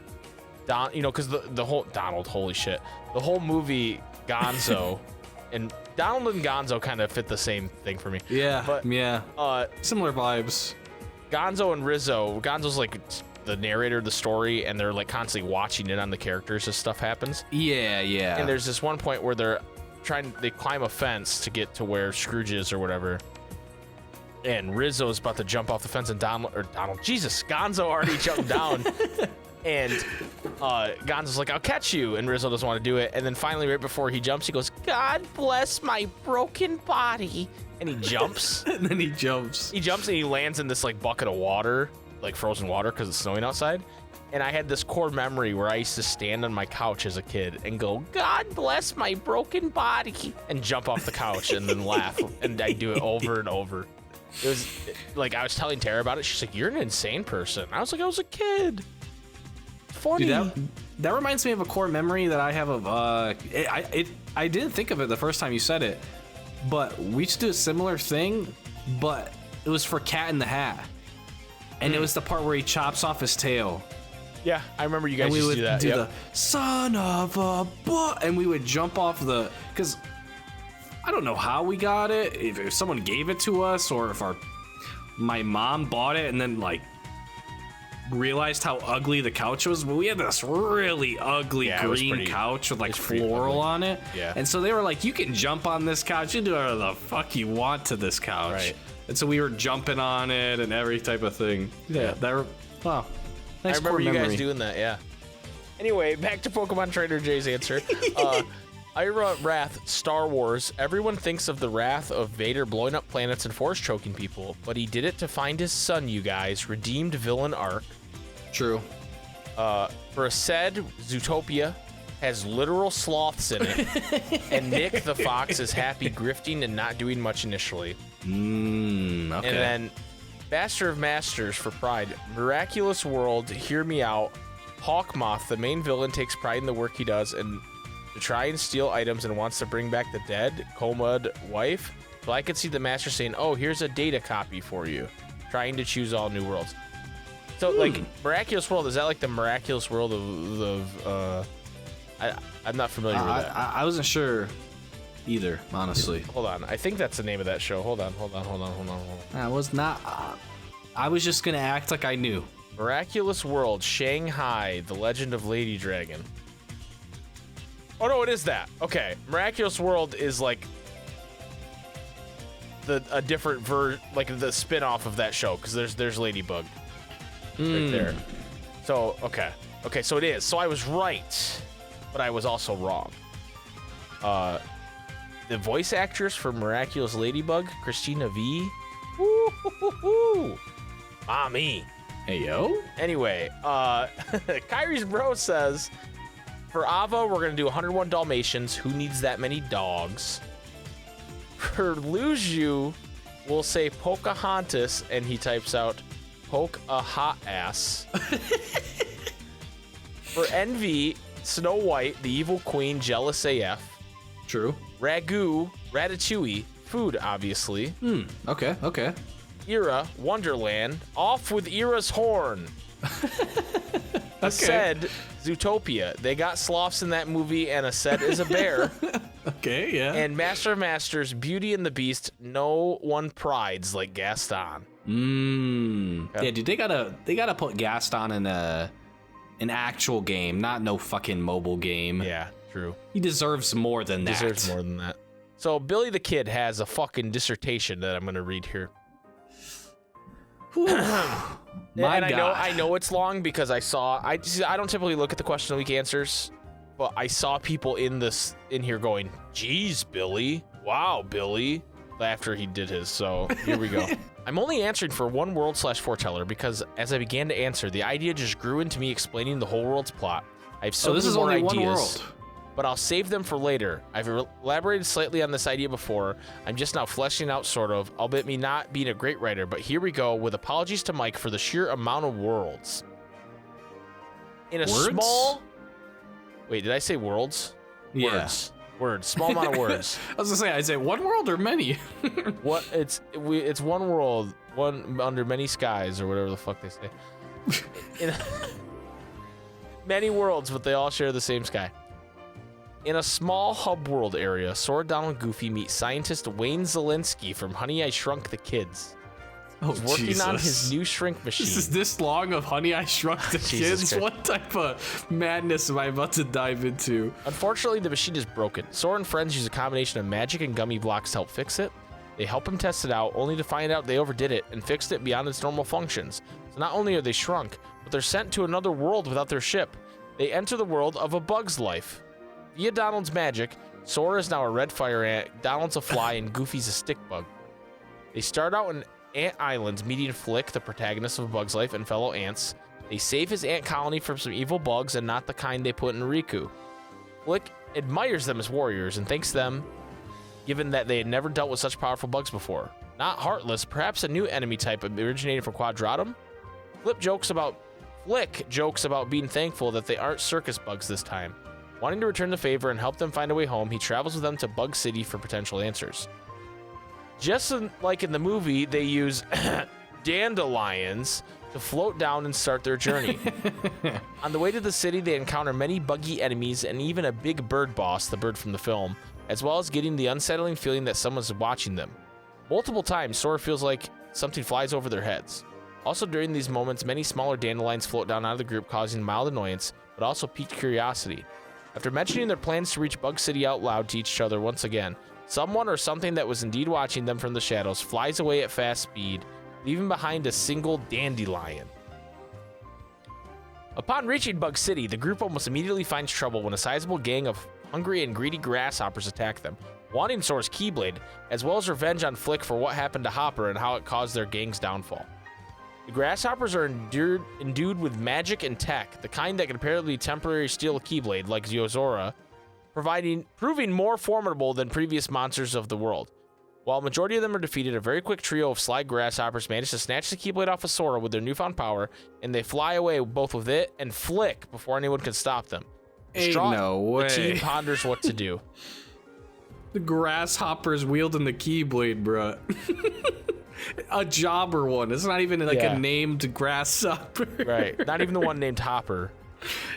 because the whole Donald, holy shit, the whole movie Gonzo and Donald and Gonzo kind of fit the same thing for me. Yeah, but similar vibes. Gonzo and Rizzo. Gonzo's like the narrator of the story, and they're like constantly watching in on the characters as stuff happens. Yeah. And there's this one point where they climb a fence to get to where Scrooge is or whatever. And Rizzo's about to jump off the fence, and Gonzo already jumped down. And Gonzo's like, I'll catch you. And Rizzo doesn't want to do it. And then finally, right before he jumps, he goes, God bless my broken body. And he jumps. And then he jumps. He jumps and he lands in this like bucket of water, like frozen water because it's snowing outside. And I had this core memory where I used to stand on my couch as a kid and go, God bless my broken body, and jump off the couch and then laugh. And I do it over and over. It was like, I was telling Tara about it. She's like, you're an insane person. I was like, I was a kid. Funny. Dude, that reminds me of a core memory that I have of, I didn't think of it the first time you said it, but we used to do a similar thing, but it was for Cat in the Hat. And it was the part where he chops off his tail. Yeah, I remember you guys used to do that. We would do the son of a butt, and we would jump off because I don't know how we got it, if someone gave it to us, or if my mom bought it and then like realized how ugly the couch was, but we had this really ugly green couch with like floral on it. Yeah. And so they were like, you can jump on this couch, you do whatever the fuck you want to this couch. Right. And so we were jumping on it and every type of thing. Yeah. Wow. Nice. I remember you guys doing that, yeah. Anyway, back to Pokemon Trainer Jay's answer. Ira Wrath, Star Wars. Everyone thinks of the wrath of Vader blowing up planets and force choking people, but he did it to find his son, you guys. Redeemed villain arc. True. For a said, Zootopia has literal sloths in it, and Nick the Fox is happy grifting and not doing much initially. Okay. And then Master of Masters for Pride. Miraculous World, hear me out. Hawkmoth, the main villain, takes pride in the work he does and to try and steal items and wants to bring back the dead Komud wife. So I could see the Master saying, oh, here's a data copy for you. Trying to choose all new worlds. So, like, Miraculous World, is that like the Miraculous World of I'm not familiar with that. I wasn't sure either, honestly. Hold on. I think that's the name of that show. Hold on. I was not. I was just going to act like I knew. Miraculous World, Shanghai, The Legend of Lady Dragon. Oh, no, it is that. Okay. Miraculous World is like a different like the spin-off of that show, because there's Ladybug right there. So, okay. Okay, so it is. So I was right, but I was also wrong. The voice actress for Miraculous Ladybug, Christina V. Woo-hoo-hoo-hoo. Mommy. Hey, yo. Anyway, Kyrie's bro says, for Ava, we're going to do 101 Dalmatians. Who needs that many dogs? For Luju, we'll say Pocahontas, and he types out, poke a hot ass. For Envy, Snow White, the evil queen, jealous AF. True. Ragu, Ratatouille, food, obviously. Okay. Ira, Wonderland, off with Ira's horn. Said, Zootopia. They got sloths in that movie, and a said is a bear. Okay, yeah. And Master of Masters, Beauty and the Beast, no one prides like Gaston. Yeah, dude, they gotta put Gaston in an actual game, not no fucking mobile game. Yeah, true. He deserves more than that. Deserves more than that. So Billy the Kid has a fucking dissertation that I'm gonna read here. My God. I know it's long because I don't typically look at the question of the week answers, but I saw people in here going, geez, Billy. Wow, Billy. After he did his, so here we go. I'm only answering for one world/foreteller because as I began to answer, the idea just grew into me explaining the whole world's plot. I have so many more ideas, one world. But I'll save them for later. I've elaborated slightly on this idea before. I'm just now fleshing out, sort of, albeit me not being a great writer, but here we go, with apologies to Mike for the sheer amount of worlds. In a small... Wait, did I say worlds? Yeah. Words. Small amount of words. I was gonna say, I say one world or many? What? It's one world, one under many skies, or whatever the fuck they say. Many worlds, but they all share the same sky. In a small hub world area, Sora, Donald, and Goofy meet scientist Wayne Zelinsky from Honey, I Shrunk the Kids. He's working on his new shrink machine. This is this long of Honey, I Shrunk the Kids? What type of madness am I about to dive into? Unfortunately, the machine is broken. Sora and friends use a combination of magic and gummy blocks to help fix it. They help him test it out, only to find out they overdid it and fixed it beyond its normal functions. So not only are they shrunk, but they're sent to another world without their ship. They enter the world of A Bug's Life. Via Donald's magic, Sora is now a red fire ant, Donald's a fly, and Goofy's a stick bug. They start out in Ant Island, meeting Flick, the protagonist of A Bug's Life, and fellow ants. They save his ant colony from some evil bugs and not the kind they put in Riku. Flick admires them as warriors and thanks them, given that they had never dealt with such powerful bugs before. Not heartless, perhaps a new enemy type originated from Quadratum? Flick jokes about being thankful that they aren't circus bugs this time. Wanting to return the favor and help them find a way home, he travels with them to Bug City for potential answers. Just like in the movie, they use dandelions to float down and start their journey. On the way to the city, they encounter many buggy enemies and even a big bird boss, the bird from the film, as well as getting the unsettling feeling that someone's watching them. Multiple times, Sora feels like something flies over their heads. Also during these moments, many smaller dandelions float down out of the group, causing mild annoyance, but also piqued curiosity. After mentioning their plans to reach Bug City out loud to each other once again, someone or something that was indeed watching them from the shadows flies away at fast speed, leaving behind a single dandelion. Upon reaching Bug City, the group almost immediately finds trouble when a sizable gang of hungry and greedy grasshoppers attack them, wanting Sora's Keyblade, as well as revenge on Flick for what happened to Hopper and how it caused their gang's downfall. The grasshoppers are endued with magic and tech, the kind that can apparently temporarily steal a Keyblade, like Yozora, proving more formidable than previous monsters of the world. While a majority of them are defeated, a very quick trio of sly grasshoppers manage to snatch the Keyblade off of Sora with their newfound power, and they fly away both with it and Flick before anyone can stop them. Ain't no way. The team ponders what to do. The grasshoppers wielding the Keyblade, bruh. A jobber one. It's not even like a named grasshopper. Right. Not even the one named Hopper.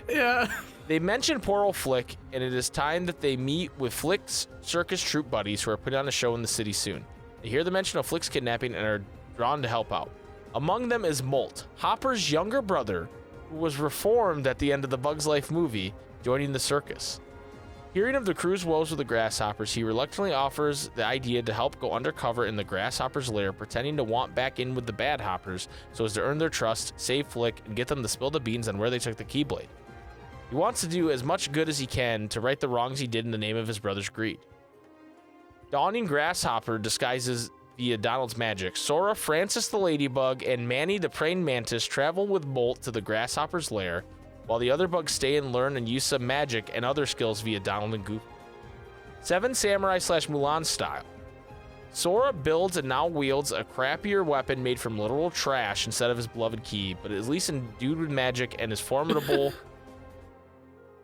Yeah. They mention poor old Flick, and it is time that they meet with Flick's circus troupe buddies who are putting on a show in the city soon. They hear the mention of Flick's kidnapping and are drawn to help out. Among them is Molt, Hopper's younger brother, who was reformed at the end of the Bug's Life movie, joining the circus. Hearing of the crew's woes with the grasshoppers, he reluctantly offers the idea to help go undercover in the grasshoppers' lair, pretending to want back in with the bad hoppers so as to earn their trust, save Flick, and get them to spill the beans on where they took the Keyblade. He wants to do as much good as he can to right the wrongs he did in the name of his brother's greed. Dawning Grasshopper disguises via Donald's magic. Sora, Francis the Ladybug, and Manny the Praying Mantis travel with Molt to the Grasshopper's lair, while the other bugs stay and learn and use some magic and other skills via Donald and Goofy. Seven Samurai / Mulan style. Sora builds and now wields a crappier weapon made from literal trash instead of his beloved key, but at least endued with magic and is formidable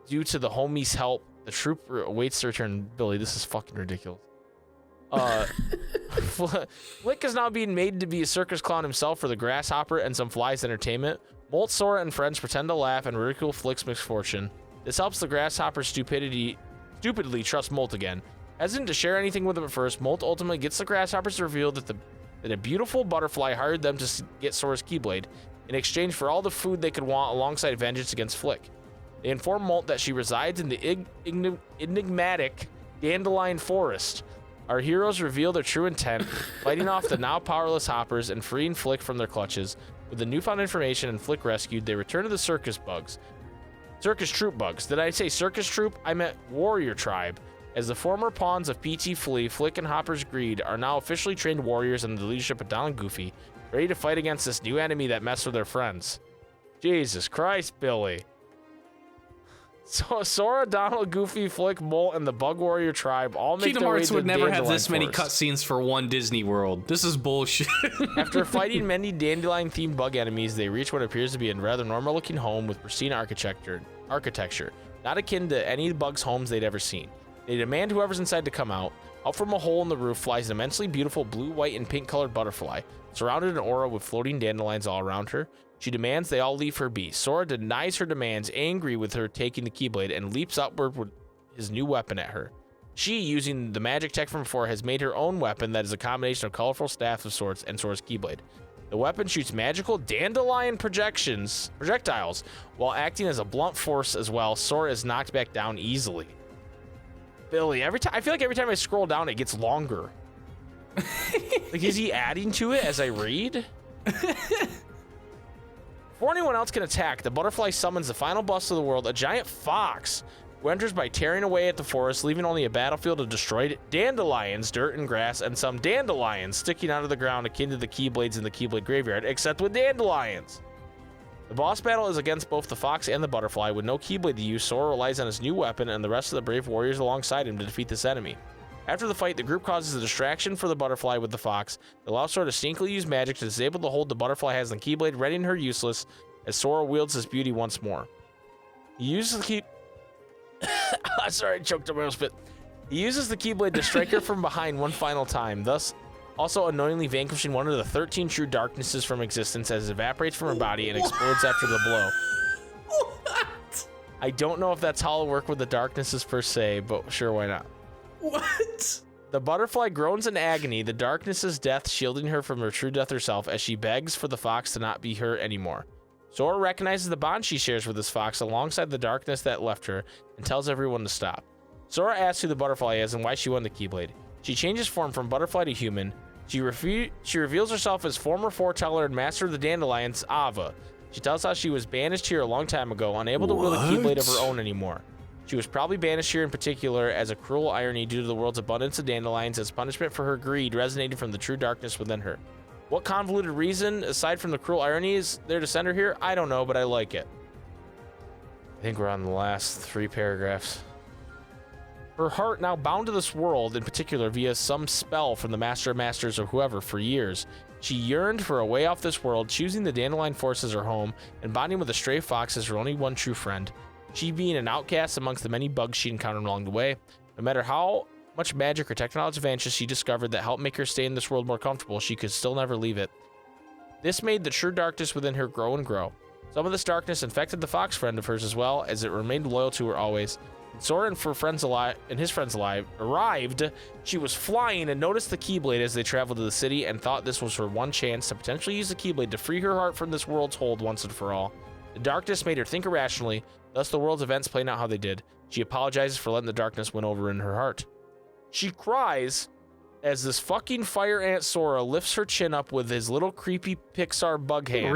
due to the homies' help. The troop awaits their turn. Billy, this is fucking ridiculous. Flick is now being made to be a circus clown himself for the Grasshopper and some flies entertainment. Molt, Sora, and friends pretend to laugh and ridicule Flick's misfortune. This helps the Grasshopper stupidly trust Molt again. Hesitant to share anything with him at first, Molt ultimately gets the Grasshoppers to reveal that a beautiful butterfly hired them to get Sora's Keyblade in exchange for all the food they could want alongside vengeance against Flick. They inform Molt that she resides in the enigmatic Dandelion Forest. Our heroes reveal their true intent, fighting off the now powerless Hoppers and freeing Flick from their clutches. With the newfound information and Flick rescued, they return to the circus troop bugs. Did I say circus troop? I meant warrior tribe. As the former pawns of PT Flea, Flick, and Hopper's greed are now officially trained warriors under the leadership of Donald Goofy, ready to fight against this new enemy that messed with their friends. Jesus Christ, Billy. So Sora, Donald, Goofy, Flick, Molt, and the Bug Warrior tribe all make Kingdom their way Hearts to would never have Dandelion this many Forest. cutscenes for one Disney World. This is bullshit. After fighting many dandelion-themed bug enemies, they reach what appears to be a rather normal-looking home with pristine architecture, not akin to any bug's homes they'd ever seen. They demand whoever's inside to come out. Out from a hole in the roof flies an immensely beautiful blue, white, and pink-colored butterfly, surrounded in aura with floating dandelions all around her. She demands they all leave her be. Sora denies her demands, angry with her taking the Keyblade, and leaps upward with his new weapon at her. She, using the magic tech from before, has made her own weapon that is a combination of colorful staffs of sorts and Sora's Keyblade. The weapon shoots magical dandelion projectiles, while acting as a blunt force as well. Sora is knocked back down easily. Billy, I feel like every time I scroll down, it gets longer. Like, is he adding to it as I read? Before anyone else can attack, the butterfly summons the final boss of the world, a giant fox, who enters by tearing away at the forest, leaving only a battlefield of destroyed dandelions, dirt, and grass, and some dandelions sticking out of the ground akin to the Keyblades in the Keyblade Graveyard, except with dandelions. The boss battle is against both the fox and the butterfly. With no Keyblade to use, Sora relies on his new weapon and the rest of the brave warriors alongside him to defeat this enemy. After the fight, the group causes a distraction for the butterfly with the fox. It allows Sora to sneakily use magic to disable the hold the butterfly has on the Keyblade, rendering her useless as Sora wields his beauty once more. He uses the key... Sorry, I choked on my own spit. He uses the Keyblade to strike her from behind one final time, thus also annoyingly vanquishing one of the 13 true darknesses from existence as it evaporates from her body and explodes after the blow. What? I don't know if that's how it'll work with the darknesses per se, but sure, why not? What? The butterfly groans in agony, the darkness's death shielding her from her true death herself as she begs for the fox to not be her anymore. Sora recognizes the bond she shares with this fox alongside the darkness that left her and tells everyone to stop. Sora asks who the butterfly is and why she won the Keyblade. She changes form from butterfly to human. She reveals herself as former foreteller and master of the dandelions, Ava. She tells how she was banished here a long time ago, unable to wield a Keyblade of her own anymore. She was probably banished here in particular as a cruel irony due to the world's abundance of dandelions as punishment for her greed resonating from the true darkness within her. What convoluted reason, aside from the cruel irony, is there to send her here? I don't know, but I like it. I think we're on the last 3 paragraphs. Her heart, now bound to this world, in particular via some spell from the Master of Masters or whoever for years, she yearned for a way off this world, choosing the Dandelion Forest as her home and bonding with a stray fox as her only one true friend. She being an outcast amongst the many bugs she encountered along the way. No matter how much magic or technology advances she discovered that helped make her stay in this world more comfortable, she could still never leave it. This made the true darkness within her grow and grow. Some of this darkness infected the fox friend of hers as well, as it remained loyal to her always. When Sora and his friends arrived, she was flying and noticed the Keyblade as they traveled to the city and thought this was her one chance to potentially use the Keyblade to free her heart from this world's hold once and for all. The darkness made her think irrationally, thus the world's events playing out how they did. She apologizes for letting the darkness win over in her heart. She cries as this fucking fire ant Sora lifts her chin up with his little creepy Pixar bug hand.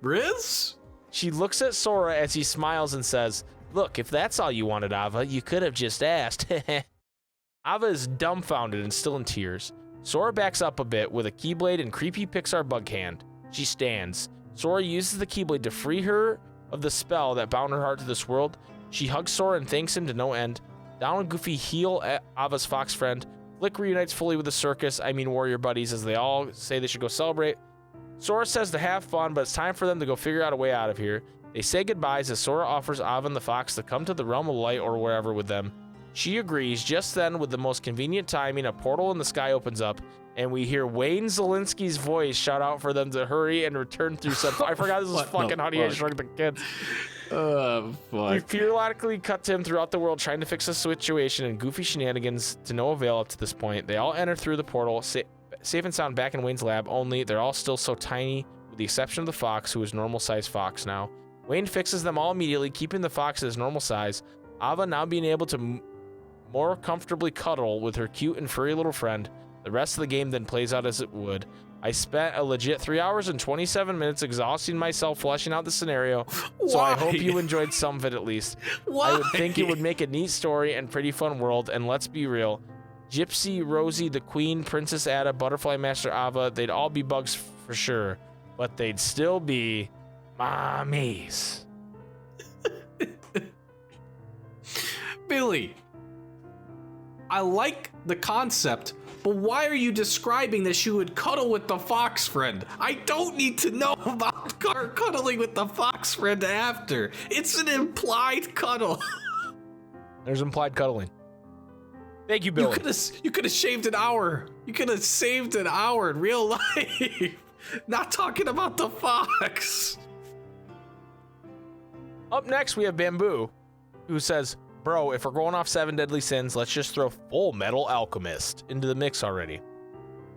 Riz? She looks at Sora as he smiles and says, "Look, if that's all you wanted, Ava, you could have just asked." Ava is dumbfounded and still in tears. Sora backs up a bit with a Keyblade and creepy Pixar bug hand. She stands. Sora uses the Keyblade to free her of the spell that bound her heart to this world. She hugs Sora and thanks him to no end. Donald and Goofy heal Ava's fox friend. Flick reunites fully with the warrior buddies, as they all say they should go celebrate. Sora says to have fun, but it's time for them to go figure out a way out of here. They say goodbyes as Sora offers Ava and the fox to come to the realm of light or wherever with them. She agrees. Just then, with the most convenient timing, a portal in the sky opens up, and we hear Wayne Zielinski's voice shout out for them to hurry and return through some... I forgot this was fucking Honey, I Shrunk the Kids. Fuck. We periodically cut to him throughout the world trying to fix the situation and goofy shenanigans to no avail up to this point. They all enter through the portal, safe and sound back in Wayne's lab, only they're all still so tiny, with the exception of the fox, who is normal-sized fox now. Wayne fixes them all immediately, keeping the fox at his normal size. Ava now being able to more comfortably cuddle with her cute and furry little friend. The rest of the game then plays out as it would. I spent a legit 3 hours and 27 minutes exhausting myself fleshing out the scenario, so I hope you enjoyed some of it at least. Why? I would think it would make a neat story and pretty fun world, and let's be real, Gypsy, Rosie, the Queen, Princess Ada, Butterfly Master Ava, they'd all be bugs for sure, but they'd still be mommies. Billy, I like the concept, but why are you describing that she would cuddle with the fox friend? I don't need to know about her cuddling with the fox friend after. It's an implied cuddle. There's implied cuddling. Thank you, Billy. You could have shaved an hour. You could have saved an hour in real life. Not talking about the fox. Up next, we have Bamboo, who says, bro, if we're going off 7 deadly sins, let's just throw Full Metal Alchemist into the mix already.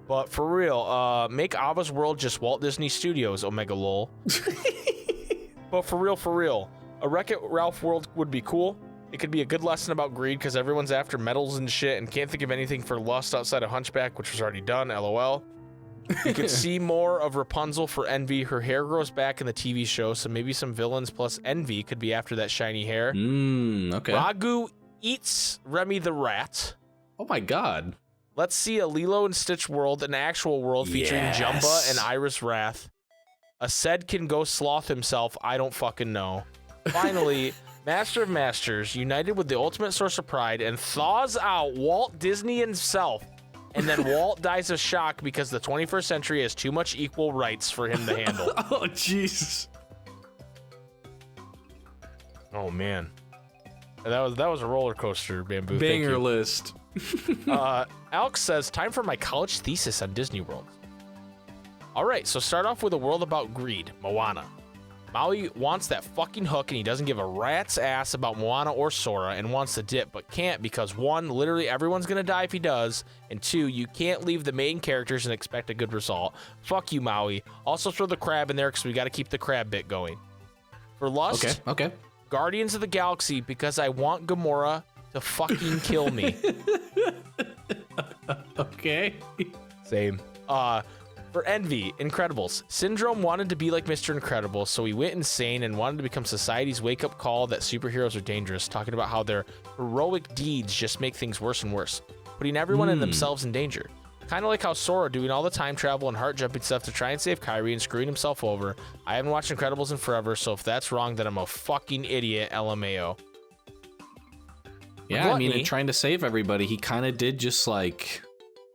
But for real, make Ava's world just Walt Disney Studios, Omega Lol. But for real, a Wreck-It Ralph world would be cool. It could be a good lesson about greed because everyone's after medals and shit and can't think of anything for lust outside of Hunchback, which was already done, LOL. You could see more of Rapunzel for Envy. Her hair grows back in the TV show, so maybe some villains plus Envy could be after that shiny hair. Okay. Ragu eats Remy the rat. Oh my god. Let's see a Lilo and Stitch world, an actual world featuring Jumba and Iris Wrath. A Ced can go sloth himself, I don't fucking know. Finally, Master of Masters, united with the ultimate source of pride, and thaws out Walt Disney himself. And then Walt dies of shock because the 21st century has too much equal rights for him to handle. Oh, Jesus. Oh, man. That was a roller coaster, Bamboo. Banger list. Alex says, time for my college thesis on Disney World. All right, so start off with a world about greed, Moana. Maui wants that fucking hook, and he doesn't give a rat's ass about Moana or Sora and wants to dip, but can't because 1, literally everyone's gonna die if he does, and 2, you can't leave the main characters and expect a good result. Fuck you, Maui. Also throw the crab in there because we gotta keep the crab bit going. For lust, okay. Guardians of the Galaxy because I want Gamora to fucking kill me. Okay. Same. For Envy, Incredibles. Syndrome wanted to be like Mr. Incredible, so he went insane and wanted to become society's wake-up call that superheroes are dangerous, talking about how their heroic deeds just make things worse and worse, putting everyone and themselves in danger. Kind of like how Sora doing all the time travel and heart-jumping stuff to try and save Kyrie and screwing himself over. I haven't watched Incredibles in forever, so if that's wrong, then I'm a fucking idiot, LMAO. Yeah, I mean, in trying to save everybody, he kind of did just like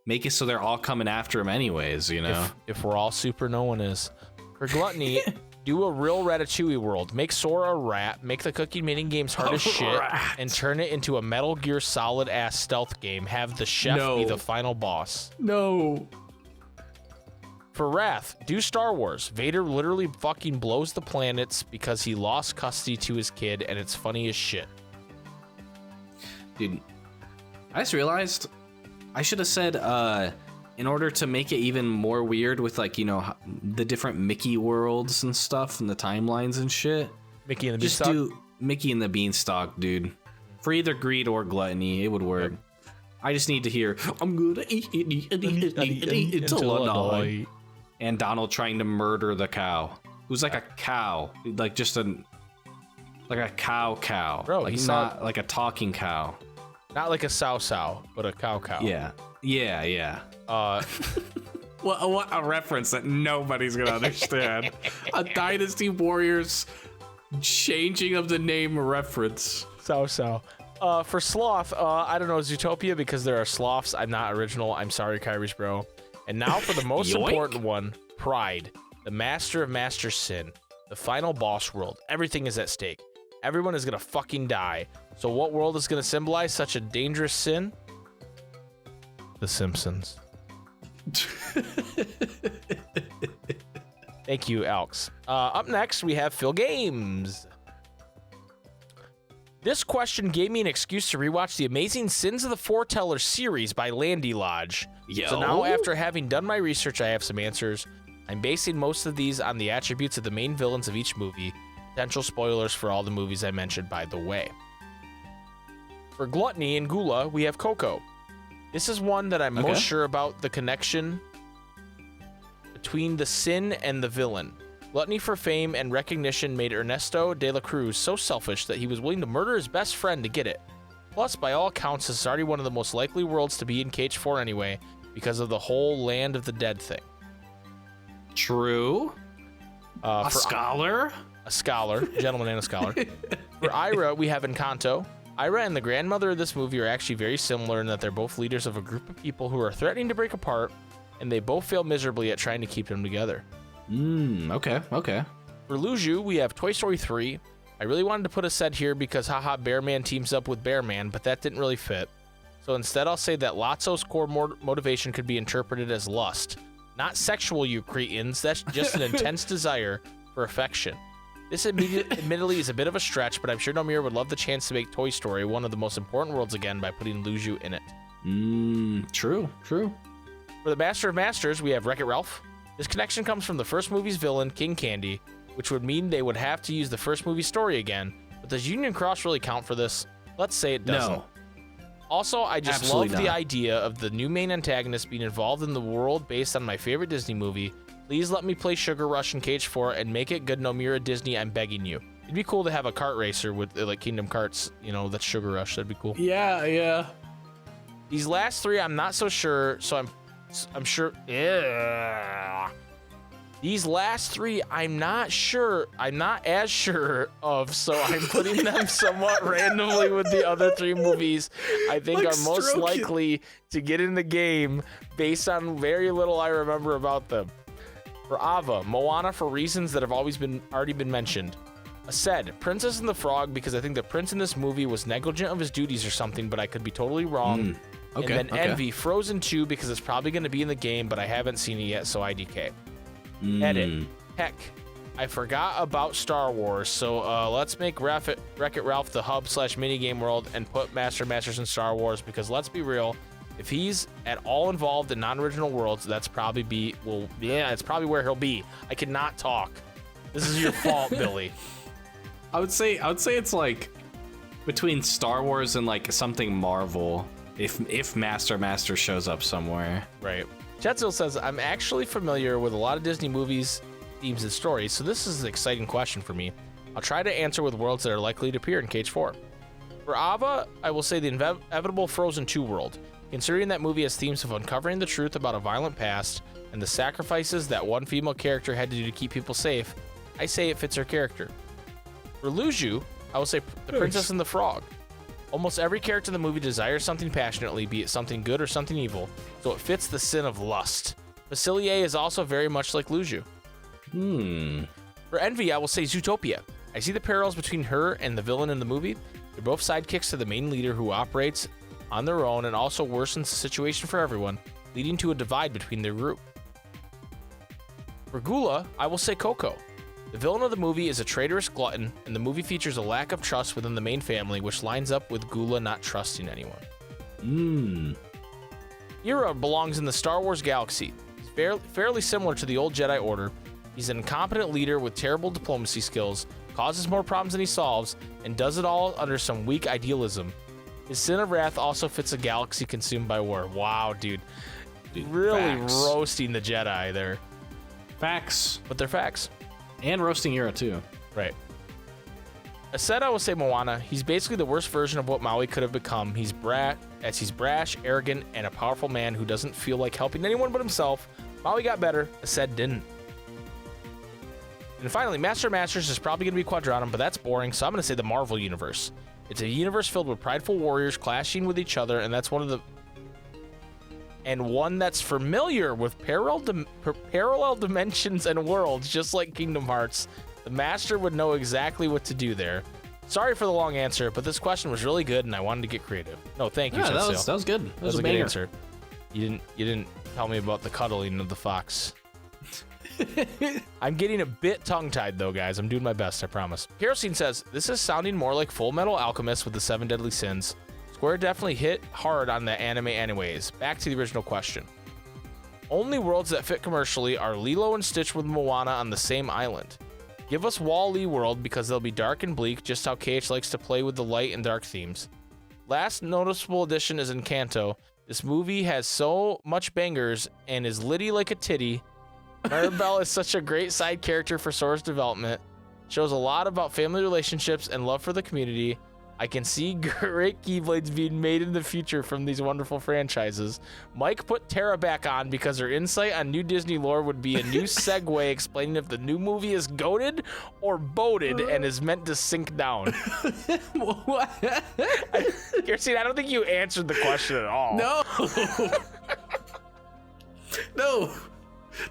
make it so they're all coming after him anyways, you know? If we're all super, no one is. For Gluttony, do a real Ratatouille world. Make Sora a rat, make the cookie mini games hard as shit, and turn it into a Metal Gear Solid-ass stealth game. Have the chef be the final boss. No. For Wrath, do Star Wars. Vader literally fucking blows the planets because he lost custody to his kid, and it's funny as shit. Dude, I just realized I should have said, in order to make it even more weird with, like, you know, the different Mickey worlds and stuff and the timelines and shit. Mickey and the Beanstalk? Just do Mickey and the Beanstalk, dude. For either greed or gluttony, it would work. Yep. I just need to hear, I'm gonna eat until I die. And Donald trying to murder the cow. Who's like a cow. Like just like a cow. Bro, like not like a talking cow. Not like a sow, but a cow. Yeah. What a reference that nobody's gonna understand. A Dynasty Warriors changing of the name reference. Sow. For Sloth, I don't know, Zootopia because there are sloths. I'm not original. I'm sorry, Kyrie's bro. And now for the most important one, Pride, the master of master sin, the final boss world. Everything is at stake. Everyone is gonna fucking die. So what world is gonna symbolize such a dangerous sin? The Simpsons. Thank you, Alex. Up next, we have Phil Games. This question gave me an excuse to rewatch the Amazing Sins of the Foreteller series by Landy Lodge. So now, after having done my research, I have some answers. I'm basing most of these on the attributes of the main villains of each movie. Potential spoilers for all the movies I mentioned, by the way. For Gluttony and Gula, we have Coco. This is one that I'm most sure about the connection between the sin and the villain. Gluttony for fame and recognition made Ernesto de la Cruz so selfish that he was willing to murder his best friend to get it. Plus, by all accounts, this is already one of the most likely worlds to be in Cage 4 anyway, because of the whole land of the dead thing. True. A scholar? A scholar. Gentleman and a scholar. For Ira, we have Encanto. Ira and the grandmother of this movie are actually very similar in that they're both leaders of a group of people who are threatening to break apart, and they both fail miserably at trying to keep them together. Okay. For Luju, we have Toy Story 3. I really wanted to put a set here because haha, Bear Man teams up with Bear Man, but that didn't really fit. So instead I'll say that Lotso's core motivation could be interpreted as lust. Not sexual, you cretins, that's just an intense desire for affection. This admittedly is a bit of a stretch, but I'm sure Nomura would love the chance to make Toy Story one of the most important worlds again by putting Luju in it. True. For the Master of Masters, we have Wreck-It Ralph. This connection comes from the first movie's villain, King Candy, which would mean they would have to use the first movie story again. But does Union Cross really count for this? Let's say it doesn't. No. Also, I just Absolutely love the not. idea of the new main antagonist being involved in the world based on my favorite Disney movie. Please let me play Sugar Rush in Cage 4 and make it good, Nomura Disney, I'm begging you. It'd be cool to have a kart racer with like Kingdom Carts, that's Sugar Rush. That'd be cool. Yeah. These last three, I'm not so sure, so I'm sure. Yeah. These last three, I'm not as sure of, so I'm putting them somewhat randomly with the other three movies I think are most likely to get in the game based on very little I remember about them. For Ava, Moana for reasons that have already been mentioned. Ased, Princess and the Frog because I think the prince in this movie was negligent of his duties or something, but I could be totally wrong. Okay. And then Envy, Frozen 2 because it's probably going to be in the game, but I haven't seen it yet, so IDK. Edit. Heck, I forgot about Star Wars, so let's make Wreck-It Ralph the hub / minigame world and put Masters in Star Wars because let's be real, if he's at all involved in non-original worlds, it's probably where he'll be. I cannot talk. This is your fault, Billy. I would say it's like between Star Wars and like something Marvel if Master shows up somewhere. Right. Chetzil says, I'm actually familiar with a lot of Disney movies, themes, and stories, so this is an exciting question for me. I'll try to answer with worlds that are likely to appear in Cage 4. For Ava, I will say the inevitable Frozen 2 world, considering that movie has themes of uncovering the truth about a violent past and the sacrifices that one female character had to do to keep people safe. I say it fits her character. For Luju, I will say The Princess and the Frog. Almost every character in the movie desires something passionately, be it something good or something evil, so it fits the sin of lust. Facilier is also very much like Luju. For Envy, I will say Zootopia. I see the parallels between her and the villain in the movie. They're both sidekicks to the main leader who operates on their own and also worsens the situation for everyone, leading to a divide between their group. For Gula, I will say Coco. The villain of the movie is a traitorous glutton, and the movie features a lack of trust within the main family, which lines up with Gula not trusting anyone. Ira belongs in the Star Wars galaxy. He's fairly similar to the old Jedi Order. He's an incompetent leader with terrible diplomacy skills, causes more problems than he solves, and does it all under some weak idealism. His sin of wrath also fits a galaxy consumed by war. Wow, dude. Really facts. Roasting the Jedi there. Facts. But they're facts. And roasting Ira too. Right. Ased, I will say Moana. He's basically the worst version of what Maui could have become. He's brash, arrogant, and a powerful man who doesn't feel like helping anyone but himself. Maui got better. Ased didn't. And finally, Masters is probably going to be Quadratum, but that's boring, so I'm going to say the Marvel Universe. It's a universe filled with prideful warriors clashing with each other, and that's one that's familiar with parallel dimensions and worlds, just like Kingdom Hearts. The master would know exactly what to do there. Sorry for the long answer, but this question was really good, and I wanted to get creative. No, thank you, Yeah, that Chetsil. was good. That was a a good banger. answer. You didn't tell me about the cuddling of the fox. I'm getting a bit tongue-tied, though, guys. I'm doing my best, I promise. Kerosene says, this is sounding more like Full Metal Alchemist with the 7 Deadly Sins. Square definitely hit hard on the anime anyways. Back to the original question. Only worlds that fit commercially are Lilo and Stitch with Moana on the same island. Give us Wall-E World because they'll be dark and bleak, just how KH likes to play with the light and dark themes. Last noticeable addition is Encanto. This movie has so much bangers and is litty like a titty. Maribel is such a great side character for Sora's development. Shows a lot about family relationships and love for the community. I can see great Keyblades being made in the future from these wonderful franchises. Mike put Tara back on because her insight on new Disney lore would be a new segue explaining if the new movie is goated or boated and is meant to sink down. What? Kirsten, I don't think you answered the question at all. No. No.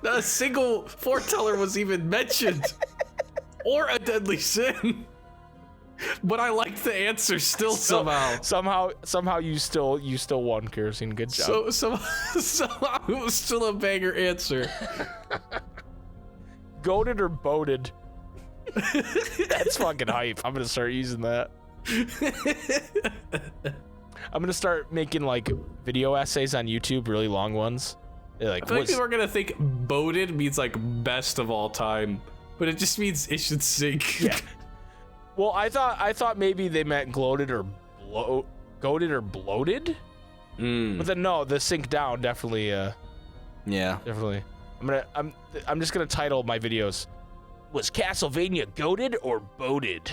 Not a single foreteller was even mentioned. Or a deadly sin. But I like the answer still somehow. Somehow you still won, Kerosene. Good job. Somehow it was still a banger answer. Goated or boated? That's fucking hype. I'm gonna start using that. I'm gonna start making like video essays on YouTube, really long ones. They're like, I feel like people are gonna think boated means like best of all time, but it just means it should sink. Yeah. Well, I thought maybe they meant gloated or goated or bloated. But then no, the sink down definitely. Yeah. Definitely. I'm just gonna title my videos. Was Castlevania goated or boated?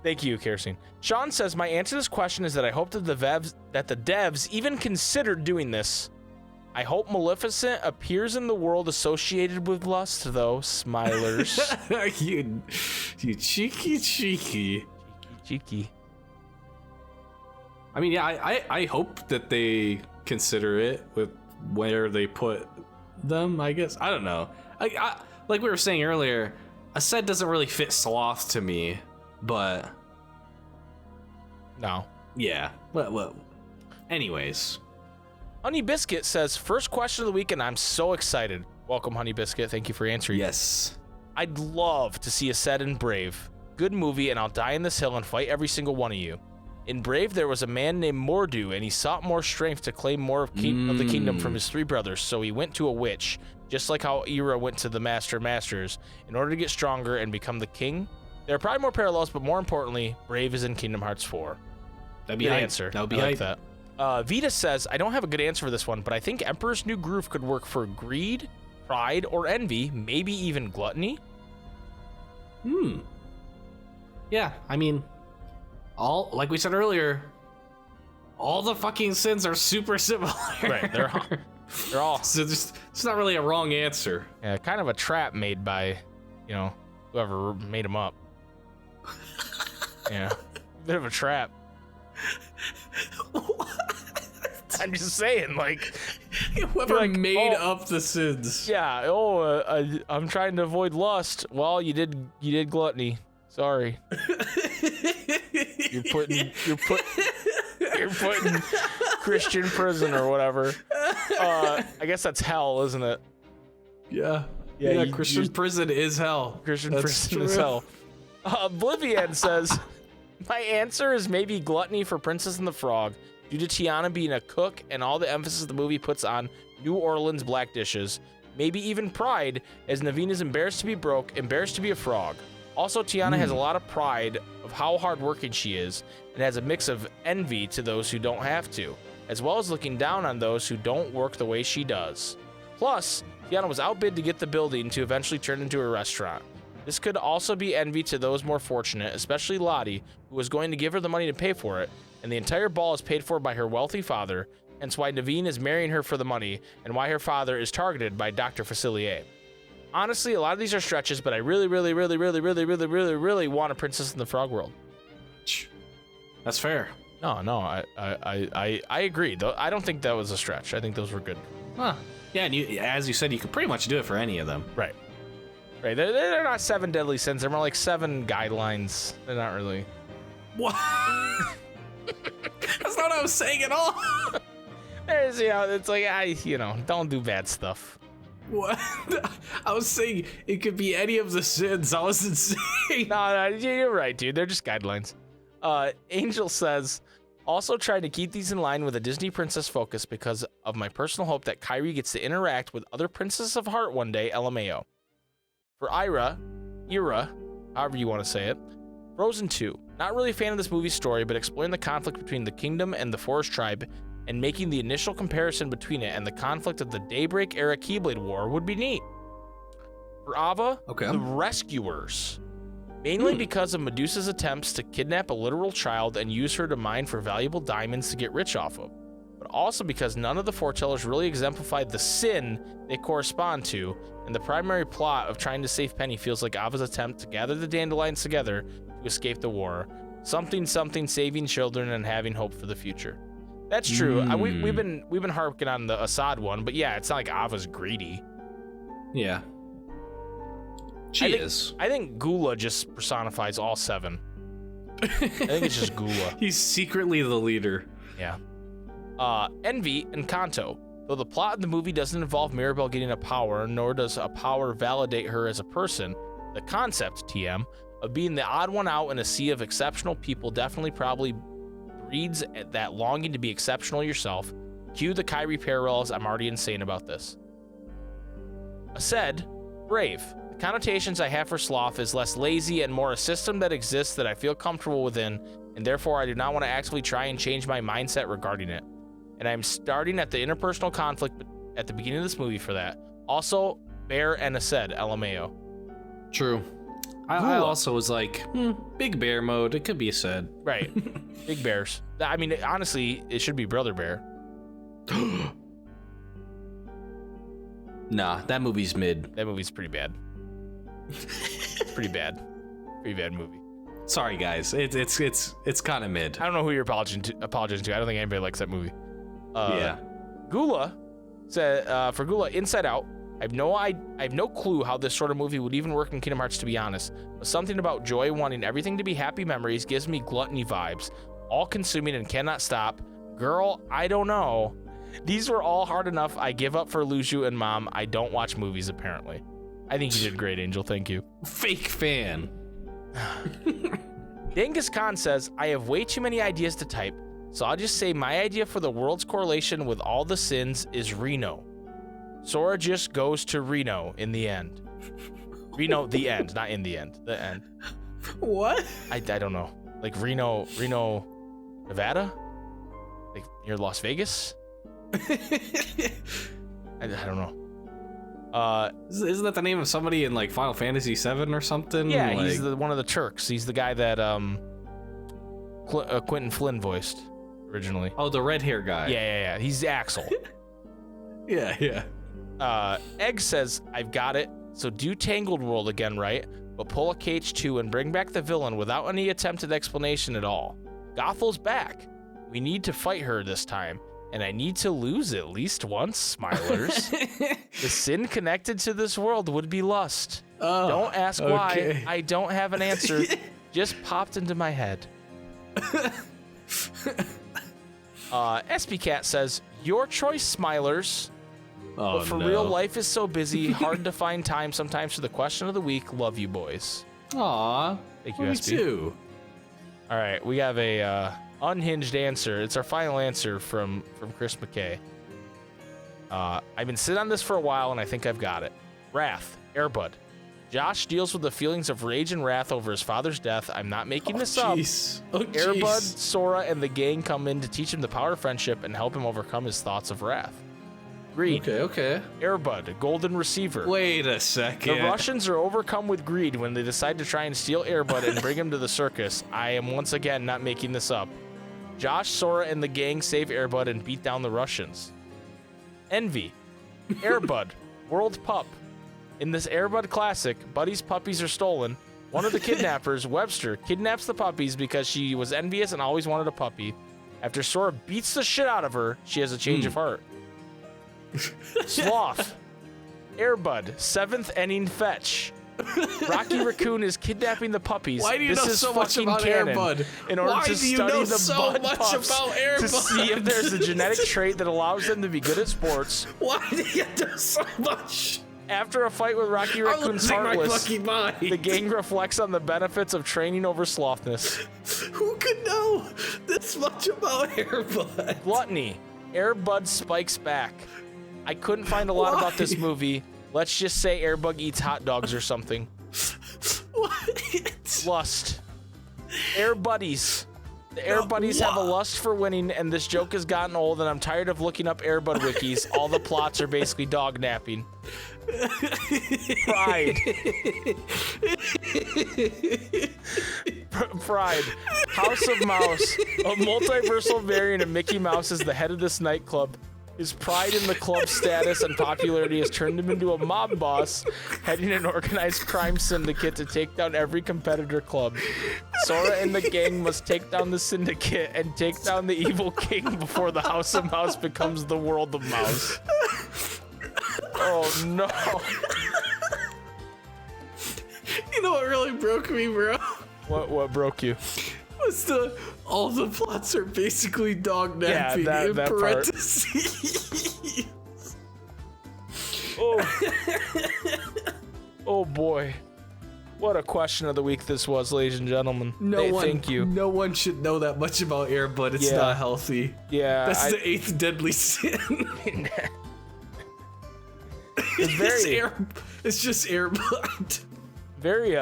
Thank you, Kerosene. Sean says my answer to this question is that I hope that the devs even considered doing this. I hope Maleficent appears in the world associated with lust, though. Smilers. you cheeky. I mean, yeah, I hope that they consider it with where they put them, I guess. I don't know. I like we were saying earlier, a set doesn't really fit sloth to me, but... No. Yeah. Well. Anyways... Honey Biscuit says, first question of the week, and I'm so excited. Welcome, Honey Biscuit. Thank you for answering. Yes. I'd love to see a set in Brave. Good movie, and I'll die in this hill and fight every single one of you. In Brave, there was a man named Mordu, and he sought more strength to claim more of the kingdom from his three brothers, so he went to a witch, just like how Ira went to the Master of Masters, in order to get stronger and become the king. There are probably more parallels, but more importantly, Brave is in Kingdom Hearts 4. That'd be good hype. answer. That would be I hype. like that. Vita says, I don't have a good answer for this one, but I think Emperor's New Groove could work for greed, pride, or envy, maybe even gluttony. Yeah, I mean, like we said earlier, all the fucking sins are super similar. Right, they're all. So it's not really a wrong answer. Yeah, kind of a trap made by, whoever made them up. Yeah, bit of a trap. What? I'm just saying, like, whoever made up the sins. Yeah. I'm trying to avoid lust. Well, you did gluttony. Sorry. You're putting Christian prison or whatever. I guess that's hell, isn't it? Yeah. Christian prison is hell. Christian prison is hell. Oblivion says, my answer is maybe gluttony for Princess and the Frog, due to Tiana being a cook and all the emphasis the movie puts on New Orleans black dishes. Maybe even pride, as Naveen is embarrassed to be broke, embarrassed to be a frog. Also, Tiana has a lot of pride of how hardworking she is, and has a mix of envy to those who don't have to, as well as looking down on those who don't work the way she does. Plus, Tiana was outbid to get the building to eventually turn into a restaurant. This could also be envy to those more fortunate, especially Lottie, who was going to give her the money to pay for it, and the entire ball is paid for by her wealthy father, hence why Naveen is marrying her for the money, and why her father is targeted by Dr. Facilier. Honestly, a lot of these are stretches, but I really want a Princess in the Frog World. That's fair. No, I agree. Though I don't think that was a stretch. I think those were good. Huh. Yeah, and as you said, you could pretty much do it for any of them. Right. They're not 7 deadly sins. They're more like 7 guidelines. They're not really. What? That's not what I was saying at all. There's, it's like, don't do bad stuff. What? I was saying it could be any of the sins. I wasn't saying. No, you're right, dude. They're just guidelines. Angel says, also trying to keep these in line with a Disney princess focus because of my personal hope that Kyrie gets to interact with other Princesses of Heart one day, LMAO. For Ira, however you want to say it, Frozen 2. Not really a fan of this movie's story, but exploring the conflict between the kingdom and the forest tribe and making the initial comparison between it and the conflict of the Daybreak era Keyblade War would be neat. For Ava, the Rescuers. Mainly because of Medusa's attempts to kidnap a literal child and use her to mine for valuable diamonds to get rich off of. But also because none of the foretellers really exemplified the sin they correspond to, and the primary plot of trying to save Penny feels like Ava's attempt to gather the dandelions together to escape the war. Something, saving children and having hope for the future. That's true. We've been harping on the Assad one, but yeah, it's not like Ava's greedy. Yeah. She is. I think Gula just personifies all 7. I think it's just Gula. He's secretly the leader. Yeah. Envy and Kanto. Though the plot in the movie doesn't involve Mirabelle getting a power, nor does a power validate her as a person, the concept, TM, of being the odd one out in a sea of exceptional people definitely probably breeds that longing to be exceptional yourself. Cue the Kyrie parallels, I'm already insane about this. Said, brave. The connotations I have for sloth is less lazy and more a system that exists that I feel comfortable within, and therefore I do not want to actively try and change my mindset regarding it. And I'm starting at the interpersonal conflict at the beginning of this movie for that. Also, Bear and Ased, LMAO. True. I also was like, Big Bear mode. It could be Ased. Right. Big Bears. I mean, honestly, it should be Brother Bear. Nah, that movie's mid. That movie's pretty bad. It's pretty bad. Pretty bad movie. Sorry, guys. It's kind of mid. I don't know who you're apologizing to. I don't think anybody likes that movie. Yeah. Gula said, for Gula, Inside Out. I have no clue how this sort of movie would even work in Kingdom Hearts, to be honest. But something about joy wanting everything to be happy memories gives me gluttony vibes. All consuming and cannot stop. Girl, I don't know. These were all hard enough. I give up for Luju and Mom. I don't watch movies, apparently. I think you did great, Angel. Thank you. Fake fan. Genghis Khan says, I have way too many ideas to type, so I'll just say my idea for the world's correlation with all the sins is Reno. Sora just goes to Reno in the end. Reno, the end, not in the end. The end. What? I don't know. Like Reno, Nevada? Like near Las Vegas? I don't know. Isn't that the name of somebody in like Final Fantasy VII or something? Yeah, like... he's one of the Turks. He's the guy that Quentin Flynn voiced originally. Oh, the red hair guy. Yeah. He's Axel. Yeah. Egg says, I've got it. So do Tangled World again, right? But pull a KH2 and bring back the villain without any attempted explanation at all. Gothel's back. We need to fight her this time. And I need to lose at least once, Smilers. The sin connected to this world would be lust. Oh, don't ask why. I don't have an answer. Just popped into my head. SP Cat says, your choice, Smilers. Oh, but for real, life is so busy, hard to find time sometimes for the question of the week. Love you, boys. Aw. Thank you, me SP. too. All right, we have a unhinged answer. It's our final answer from Chris McKay. I've been sitting on this for a while, and I think I've got it. Wrath, Airbud. Josh deals with the feelings of rage and wrath over his father's death. I'm not making this up. Airbud, Sora, and the gang come in to teach him the power of friendship and help him overcome his thoughts of wrath. Greed. Okay. Airbud, a golden receiver. Wait a second. The Russians are overcome with greed when they decide to try and steal Airbud and bring him to the circus. I am once again not making this up. Josh, Sora, and the gang save Airbud and beat down the Russians. Envy. Airbud, world pup. In this Airbud classic, Buddy's puppies are stolen. One of the kidnappers, Webster, kidnaps the puppies because she was envious and always wanted a puppy. After Sora beats the shit out of her, she has a change of heart. Sloth. Airbud, 7th inning fetch. Rocky Raccoon is kidnapping the puppies. Why do you know so much about Airbud? In order to study the bud pups to see if there's a genetic trait that allows them to be good at sports. Why do you know so much? After a fight with Rocky Raccoon's Heartless, the gang reflects on the benefits of training over slothness. Who could know this much about Airbud? Gluttony. Airbud spikes back. I couldn't find a lot about this movie. Let's just say Airbud eats hot dogs or something. What? Lust. Air Buddies. The Air Buddies have a lust for winning, and this joke has gotten old, and I'm tired of looking up Air Bud wikis. All the plots are basically dog napping. Pride. Pride. House of Mouse. A multiversal variant of Mickey Mouse is the head of this nightclub. His pride in the club's status and popularity has turned him into a mob boss, heading an organized crime syndicate to take down every competitor club. Sora and the gang must take down the syndicate and take down the evil king before the House of Mouse becomes the world of Mouse. Oh no. You know what really broke me, bro? What broke you? Was all the plots are basically dog napping in parentheses. Oh boy. What a question of the week this was, ladies and gentlemen. Thank you. No one should know that much about Air Bud. It's not healthy. Yeah. That's the 8th deadly sin. It's just Air Bud. Very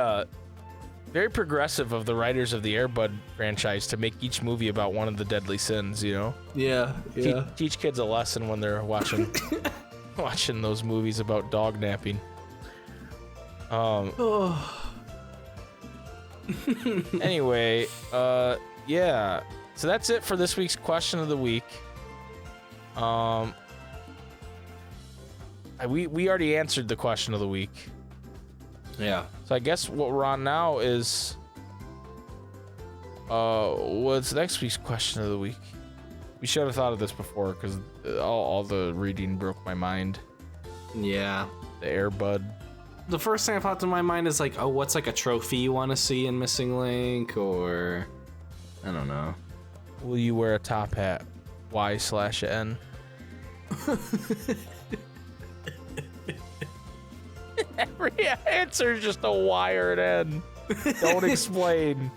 progressive of the writers of the Air Bud franchise to make each movie about one of the deadly sins, you know? Yeah. Teach kids a lesson when they're watching those movies about dog napping. Anyway, yeah. So that's it for this week's question of the week. We already answered the question of the week. Yeah. So I guess what we're on now is what's next week's question of the week? We should have thought of this before because all the reading broke my mind. Yeah. The Air Bud. The first thing that popped in my mind is like, what's like a trophy you want to see in Missing Link, or I don't know. Will you wear a top hat? Y/N. Every answer is just a Y or an N. Don't explain.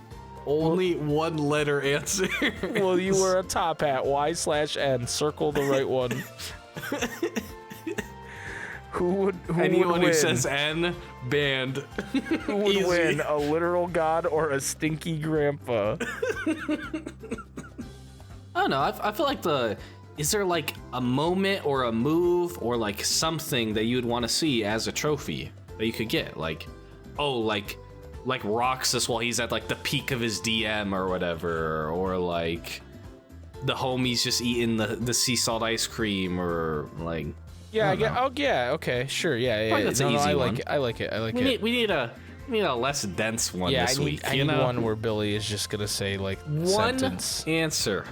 Only one letter answer. Will you wear a top hat? Y/N. Circle the right one. Anyone who win? says N, banned. Who would win? A literal god or a stinky grandpa? I don't know. I feel like is there like a moment or a move or like something that you'd want to see as a trophy that you could get? Like Roxas while he's at like the peak of his DM or whatever, or like the homie's just eating the sea salt ice cream, or like. Yeah, I get. Oh, yeah. Okay, sure. Yeah. That's an easy one. I like it. We need a less dense one this week. I need one where Billy is just gonna say like one sentence. Answer.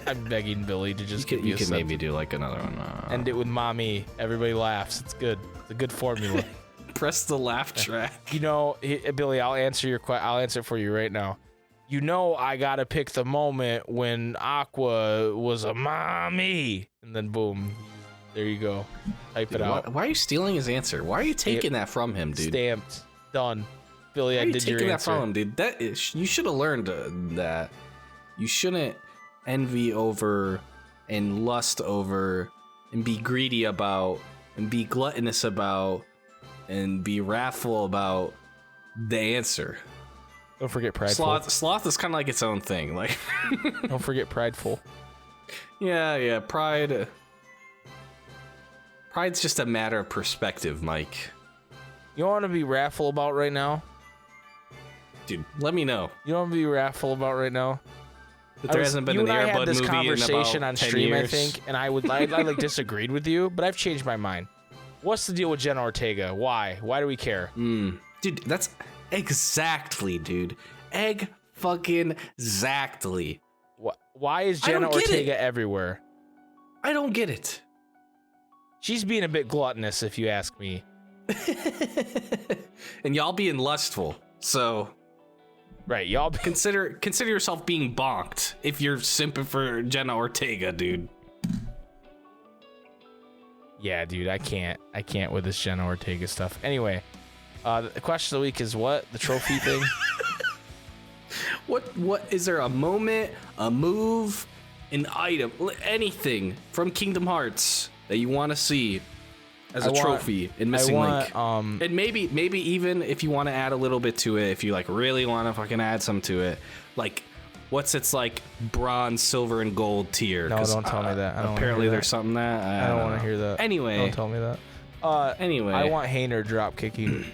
I'm begging Billy to just give me a You sentence. could maybe do like another one. End it with mommy. Everybody laughs. It's good. It's a good formula. Press the laugh track. You know, Billy, I'll answer I'll answer it for you right now. You know, I gotta pick the moment when Aqua was a mommy, and then boom. There you go. Type it out. Why are you stealing his answer? Why are you taking that from him, dude? Stamped. Done. Billy, I did your answer. Why are you taking that from him, dude? You should have learned that. You shouldn't envy over and lust over and be greedy about and be gluttonous about and be wrathful about the answer. Don't forget prideful. Sloth is kind of like its own thing. Like, don't forget prideful. Yeah. Pride's just a matter of perspective, Mike. You want to be wrathful about right now? Dude, let me know. You want to be wrathful about right now? That there hasn't been an Air Bud movie in about 10 years. You and I had this conversation on stream, I think, and I like disagreed with you, but I've changed my mind. What's the deal with Jenna Ortega? Why? Why do we care? Dude, that's exactly, dude. Fucking exactly. Why is Jenna Ortega everywhere? I don't get it. She's being a bit gluttonous, if you ask me. And y'all being lustful, so... Right, y'all... Consider yourself being bonked if you're simping for Jenna Ortega, dude. Yeah, dude, I can't with this Jenna Ortega stuff. Anyway, the question of the week is what? The trophy thing? What is there a moment, a move, an item, anything from Kingdom Hearts that you want to see as a trophy in Missing Link? And maybe even if you want to add a little bit to it, if you like really want to fucking add some to it, like what's its like bronze, silver, and gold tier? No, don't tell me that. Apparently there's something that I don't want to hear that. Anyway, don't tell me that. Anyway, I want Hayner drop kicking.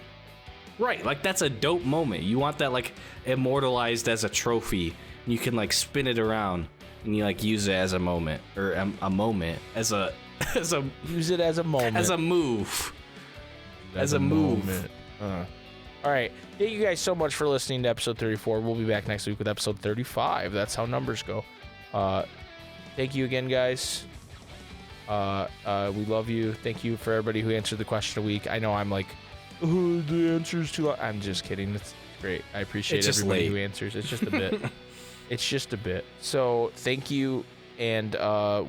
Right, like that's a dope moment. You want that like immortalized as a trophy. You can like spin it around and you like use it as a moment or a moment as a use it as a moment as a move as a move. All right, thank you guys so much for listening to episode 34. We'll be back next week with episode 35. That's how numbers go. Thank you again, guys. We love you. Thank you for everybody who answered the question a week. I know I'm like, oh, the answer's too long. I'm just kidding. It's great. I appreciate everybody who answers. It's just a bit. It's just a bit. So thank you, and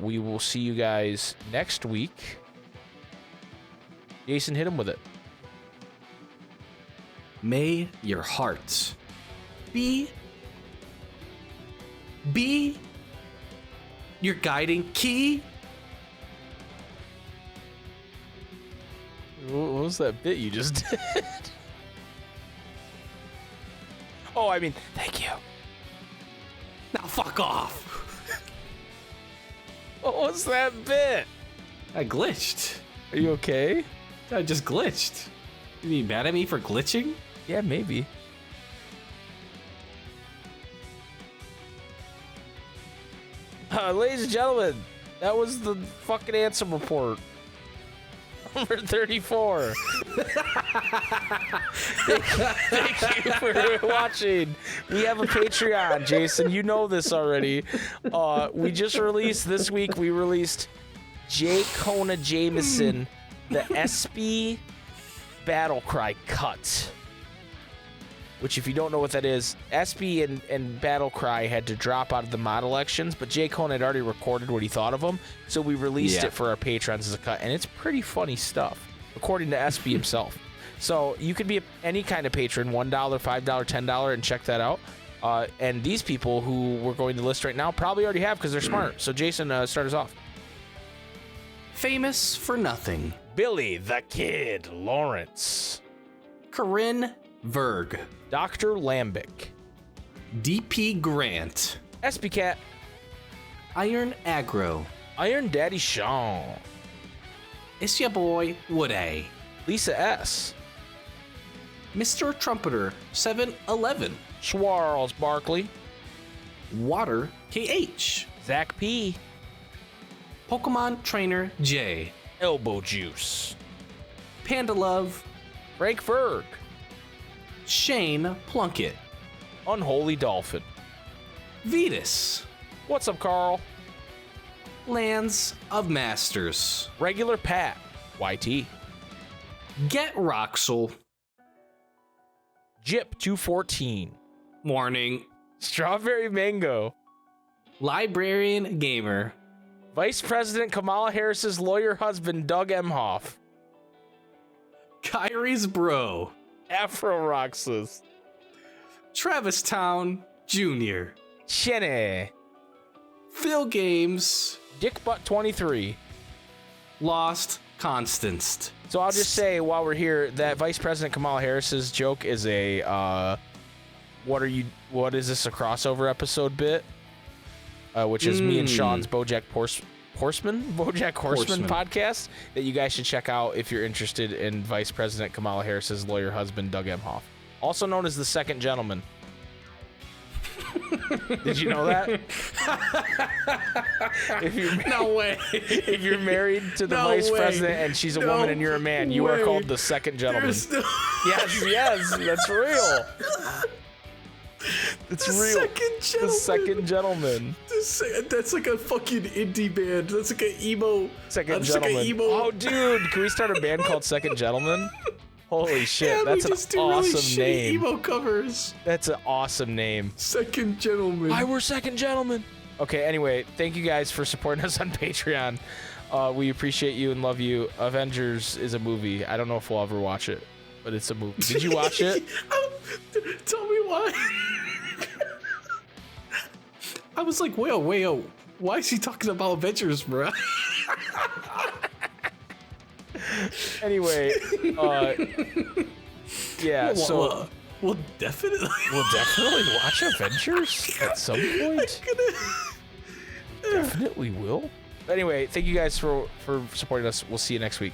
we will see you guys next week. Jason, hit him with it. May your heart be your guiding key. What was that bit you just did? Oh, I mean, thank you. Now fuck off. What was that bit? I glitched. Are you okay? I just glitched. You mean mad at me for glitching? Yeah, maybe. Ladies and gentlemen, that was the fucking Ansem report. Number 34. Thank you for watching. We have a Patreon, Jason. You know this already. We just released this week. We released J. Kona Jameson, the SB Battle Cry cut. Which, if you don't know what that is, SB and Battle Cry had to drop out of the mod elections, but J. Cone had already recorded what he thought of them, so we released it for our patrons as a cut, and it's pretty funny stuff, according to SB himself. So you could be any kind of patron, $1, $5, $10, and check that out. And these people who we're going to list right now probably already have because they're smart. So Jason, start us off. Famous for nothing. Billy the Kid Lawrence. Corinne Verg. Dr. Lambic. DP Grant. SB Cat. Iron Aggro. Iron Daddy Sean. It's your boy, Woody. Lisa S. Mr. Trumpeter, 711. Charles Barkley. Water KH. Zach P. Pokemon Trainer J. Elbow Juice. Panda Love. Frank Ferg. Shane Plunkett. Unholy Dolphin. Vetus. What's up, Carl? Lanz of Masters. Regular Pat. YT. Get Roxel. Jip 214. Warning. Strawberry Mango. Librarian Gamer. Vice President Kamala Harris's lawyer husband, Doug Emhoff. Kyrie's Bro. Afro Roxas. Travis Town Jr. Cheney. Phil Games. Dick Butt 23. Lost Constance. So I'll just say while we're here that Vice President Kamala Harris's joke is a what is this, a crossover episode bit? Which is me and Sean's BoJack Horseman podcast that you guys should check out if you're interested in Vice President Kamala Harris's lawyer husband, Doug Emhoff, also known as the Second Gentleman. Did you know that? No way. If you're married to the vice president and she's a woman and you're a man, you are called the Second Gentleman. Yes, that's real. It's real. The Second Gentleman. That's like a fucking indie band. That's like an emo. Second Gentleman. Like oh, dude, can we start a band called Second Gentleman? Holy shit, yeah, that's an awesome name. Emo covers. That's an awesome name. Second Gentleman. We're Second Gentlemen. Okay, anyway, thank you guys for supporting us on Patreon. We appreciate you and love you. Avengers is a movie. I don't know if we'll ever watch it, but it's a movie. Did you watch it? Tell me why. I was like, wait, why is he talking about Avengers, bro? Anyway, yeah, so We'll definitely watch Avengers at some point. Definitely will. Anyway, thank you guys for supporting us. We'll see you next week.